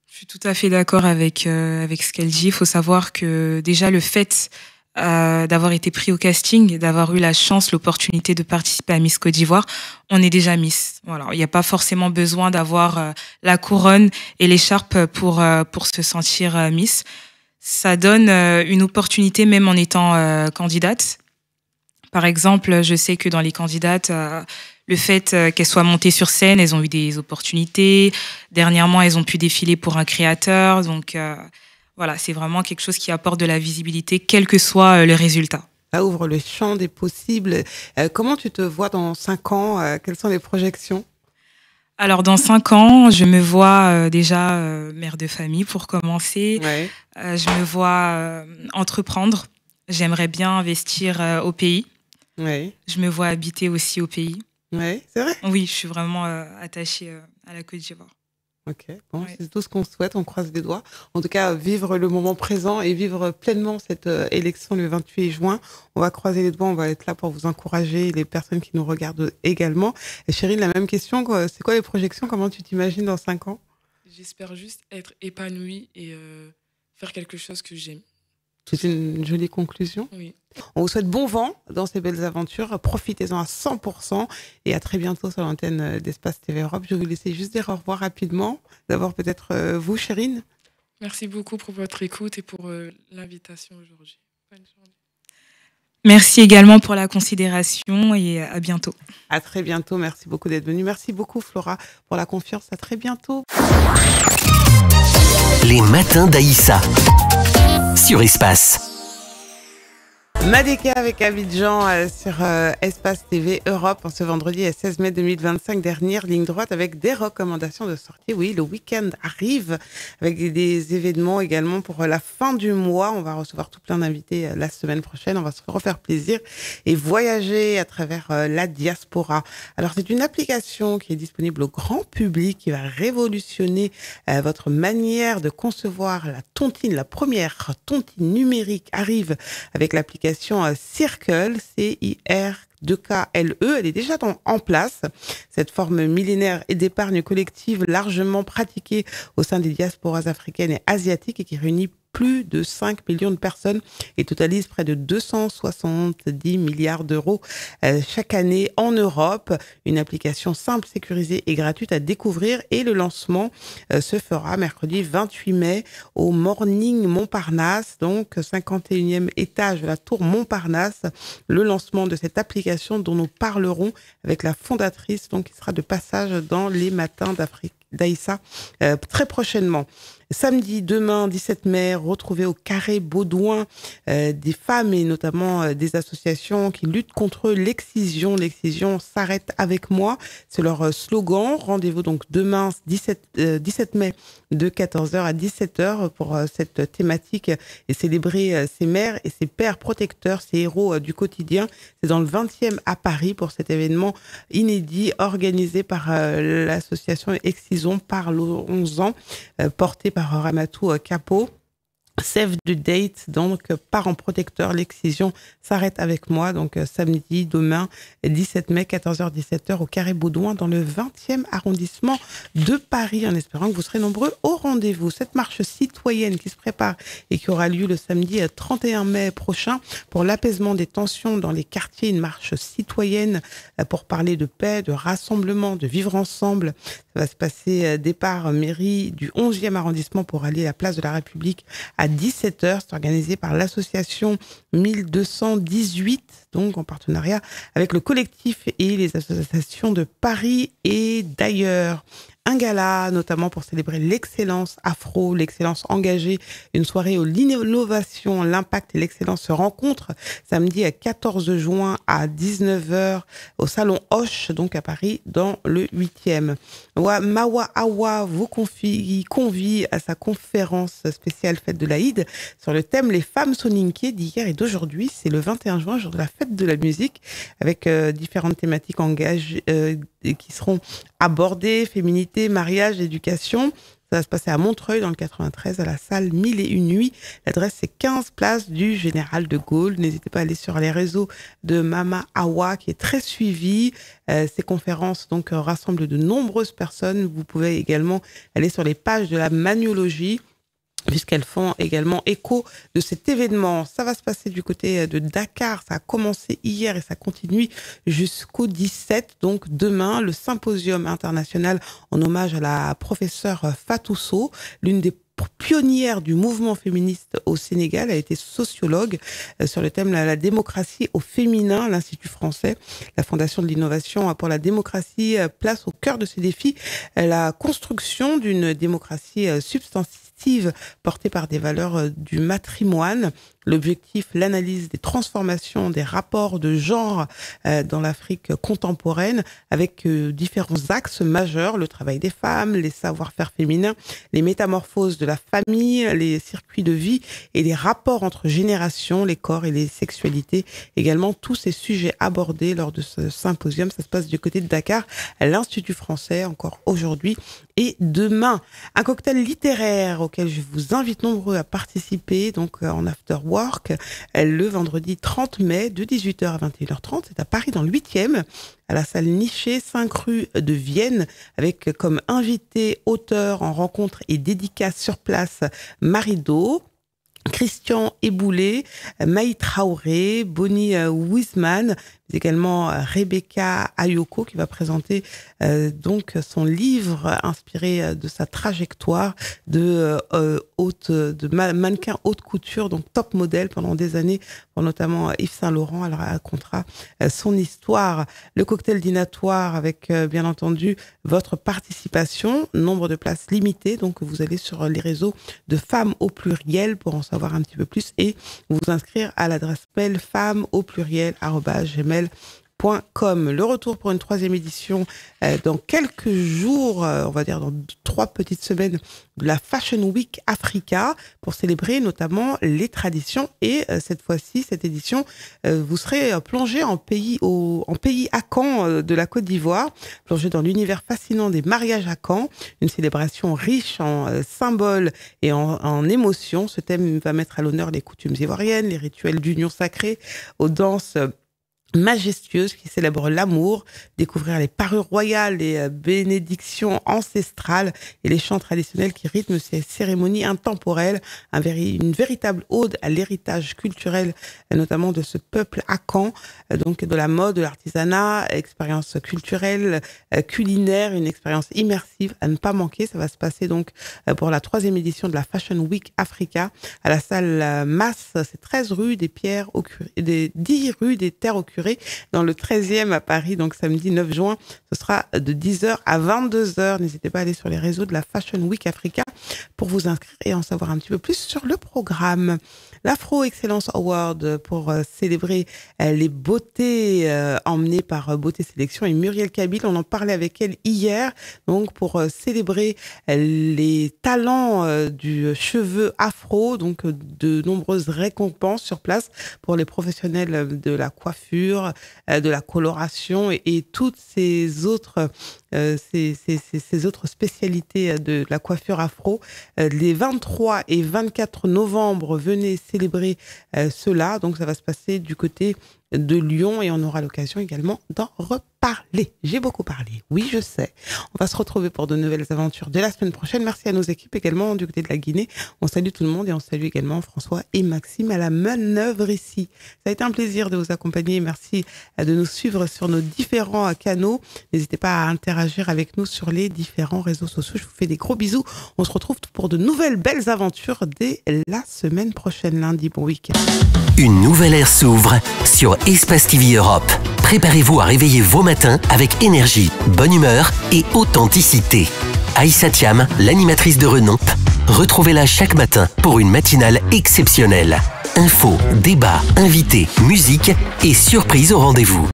Je suis tout à fait d'accord avec ce qu'elle dit. Il faut savoir que déjà le fait d'avoir été pris au casting, d'avoir eu la chance, l'opportunité de participer à Miss Côte d'Ivoire, on est déjà Miss. Voilà, il n'y a pas forcément besoin d'avoir la couronne et l'écharpe pour se sentir Miss. Ça donne une opportunité même en étant candidate. Par exemple, je sais que dans les candidates, le fait qu'elles soient montées sur scène, elles ont eu des opportunités. Dernièrement, elles ont pu défiler pour un créateur. Donc, voilà, c'est vraiment quelque chose qui apporte de la visibilité, quel que soit le résultat. Ça ouvre le champ des possibles. Comment tu te vois dans 5 ans? Quelles sont les projections? Alors, dans 5 ans, je me vois déjà mère de famille pour commencer. Ouais. Je me vois entreprendre. J'aimerais bien investir au pays. Ouais. Je me vois habiter aussi au pays. Ouais, c'est vrai? Oui, je suis vraiment attachée à la Côte d'Ivoire. Ok, bon, c'est tout ce qu'on souhaite, on croise les doigts. En tout cas, vivre le moment présent et vivre pleinement cette élection le 28 juin. On va croiser les doigts, on va être là pour vous encourager, les personnes qui nous regardent également. Et Chérine, la même question, c'est quoi les projections? Comment tu t'imagines dans 5 ans? J'espère juste être épanouie et faire quelque chose que j'aime. C'est une jolie conclusion. Oui. On vous souhaite bon vent dans ces belles aventures. Profitez-en à 100% et à très bientôt sur l'antenne d'Espace TV Europe. Je vais vous laisser juste dire au revoir rapidement. D'abord, peut-être vous, Chérine. Merci beaucoup pour votre écoute et pour l'invitation aujourd'hui. Bonne journée. Merci également pour la considération et à bientôt. À très bientôt. Merci beaucoup d'être venue. Merci beaucoup, Flora, pour la confiance. À très bientôt. Les matins d'Aïssa sur Espace. Madeka avec Abidjan sur Espace TV Europe en ce vendredi 16 mai 2025, dernière ligne droite avec des recommandations de sortie. Oui, le week-end arrive avec des événements également pour la fin du mois. On va recevoir tout plein d'invités la semaine prochaine. On va se refaire plaisir et voyager à travers la diaspora. Alors, c'est une application qui est disponible au grand public qui va révolutionner votre manière de concevoir la tontine. La première tontine numérique arrive avec l'application Circle, C-I-R-2-K-L-E. Elle est déjà en place. Cette forme millénaire et d'épargne collective largement pratiquée au sein des diasporas africaines et asiatiques et qui réunit plus de 5 millions de personnes et totalise près de 270 milliards d'euros chaque année en Europe. Une application simple, sécurisée et gratuite à découvrir et le lancement se fera mercredi 28 mai au Morning Montparnasse, donc 51e étage de la tour Montparnasse. Le lancement de cette application dont nous parlerons avec la fondatrice, donc qui sera de passage dans les matins d'Aïssa très prochainement. Samedi, demain, 17 mai, retrouvez au Carré Baudouin des femmes et notamment des associations qui luttent contre l'excision. L'excision s'arrête avec moi. C'est leur slogan. Rendez-vous donc demain, 17 mai, de 14h à 17h pour cette thématique et célébrer ces mères et ces pères protecteurs, ces héros du quotidien. C'est dans le 20e à Paris pour cet événement inédit organisé par l'association Excision Parlons-en, porté par Ramatou Capot. Save the date, donc parents protecteurs, l'excision s'arrête avec moi, donc samedi, demain, 17 mai, 14h-17h au Carré Baudouin dans le 20e arrondissement de Paris, en espérant que vous serez nombreux au rendez-vous. Cette marche citoyenne qui se prépare et qui aura lieu le samedi 31 mai prochain pour l'apaisement des tensions dans les quartiers, une marche citoyenne pour parler de paix, de rassemblement, de vivre ensemble. Ça va se passer départ mairie du 11e arrondissement pour aller à la place de la République à 17h. C'est organisé par l'association 1218, donc en partenariat avec le collectif et les associations de Paris et d'ailleurs. Un gala, notamment pour célébrer l'excellence afro, l'excellence engagée, une soirée où l'innovation, l'impact et l'excellence se rencontrent samedi à 14 juin à 19h au Salon Hoche, donc à Paris, dans le 8e. Mawa Awa vous convie à sa conférence spéciale Fête de l'Aïd sur le thème Les femmes soninké d'hier et d'aujourd'hui. C'est le 21 juin, jour de la Fête de la musique, avec différentes thématiques engagées qui seront abordées, féminité, mariage, éducation. Ça va se passer à Montreuil, dans le 93, à la salle 1001 Nuits. L'adresse, c'est 15 place du Général de Gaulle. N'hésitez pas à aller sur les réseaux de Mama Awa, qui est très suivie. Ces conférences donc rassemblent de nombreuses personnes. Vous pouvez également aller sur les pages de la Maniologie, puisqu'elles font également écho de cet événement. Ça va se passer du côté de Dakar. Ça a commencé hier et ça continue jusqu'au 17. Donc demain, le symposium international en hommage à la professeure Fatou Sow, l'une des pionnière du mouvement féministe au Sénégal, a été sociologue sur le thème la démocratie au féminin. L'Institut français, la Fondation de l'innovation pour la démocratie, place au cœur de ces défis la construction d'une démocratie substantive portée par des valeurs du matrimoine. L'objectif, l'analyse des transformations des rapports de genre dans l'Afrique contemporaine avec différents axes majeurs, le travail des femmes, les savoir-faire féminins, les métamorphoses de la famille, les circuits de vie et les rapports entre générations, les corps et les sexualités. Également, tous ces sujets abordés lors de ce symposium. Ça se passe du côté de Dakar, à l'Institut français, encore aujourd'hui et demain. Un cocktail littéraire auquel je vous invite nombreux à participer, donc en after work, le vendredi 30 mai de 18h à 21h30. C'est à Paris dans le 8e, à la salle Niché, 5 rue de Vienne, avec comme invité, auteur en rencontre et dédicace sur place, Marido, Christian Eboulé, Maï Traoré, Bonnie Wiseman, mais également Rebecca Ayoko qui va présenter donc son livre inspiré de sa trajectoire de mannequin haute couture, donc top modèle pendant des années, pour notamment Yves Saint Laurent. Elle racontera son histoire. Le cocktail dînatoire avec bien entendu votre participation, nombre de places limitées, donc vous allez sur les réseaux de Femmes au pluriel pour en savoir un petit peu plus et vous inscrire à l'adresse mail femmeaupluriel@gmail.com. Le retour pour une 3e édition dans quelques jours, on va dire dans 3 petites semaines, de la Fashion Week Africa pour célébrer notamment les traditions. Et cette fois-ci, cette édition, vous serez plongé en pays Akan de la Côte d'Ivoire, plongé dans l'univers fascinant des mariages à Caen, une célébration riche en symboles et en émotions. Ce thème va mettre à l'honneur les coutumes ivoiriennes, les rituels d'union sacrée, aux danses majestueuse qui célèbre l'amour, découvrir les parures royales, les bénédictions ancestrales et les chants traditionnels qui rythment ces cérémonies intemporelles, une véritable ode à l'héritage culturel, notamment de ce peuple akan, donc de la mode, de l'artisanat, expérience culturelle, culinaire, une expérience immersive à ne pas manquer. Ça va se passer donc pour la 3e édition de la Fashion Week Africa à la salle Masse, c'est 13 rue des Pierres au Curé, 10 rue des Terres au Curé, dans le 13e à Paris, donc samedi 9 juin. Ce sera de 10h à 22h. N'hésitez pas à aller sur les réseaux de la Fashion Week Africa pour vous inscrire et en savoir un petit peu plus sur le programme. L'Afro Excellence Award pour célébrer les beautés emmenées par Beauté Sélection et Muriel Kabil. On en parlait avec elle hier, donc pour célébrer les talents du cheveu afro, donc de nombreuses récompenses sur place pour les professionnels de la coiffure, de la coloration et toutes ces autres spécialités de la coiffure afro. Les 23 et 24 novembre, venez célébrer cela. Donc, ça va se passer du côté de Lyon et on aura l'occasion également d'en reparler. J'ai beaucoup parlé, oui, je sais. On va se retrouver pour de nouvelles aventures dès la semaine prochaine. Merci à nos équipes également du côté de la Guinée. On salue tout le monde et on salue également François et Maxime à la manœuvre ici. Ça a été un plaisir de vous accompagner. Merci de nous suivre sur nos différents canaux. N'hésitez pas à interagir avec nous sur les différents réseaux sociaux. Je vous fais des gros bisous. On se retrouve pour de nouvelles belles aventures dès la semaine prochaine, lundi. Bon week-end. Une nouvelle ère s'ouvre sur Espace TV Europe. Préparez-vous à réveiller vos matins avec énergie, bonne humeur et authenticité. Aïssa Thiam, l'animatrice de Renomp, retrouvez-la chaque matin pour une matinale exceptionnelle. Infos, débats, invités, musique et surprises au rendez-vous.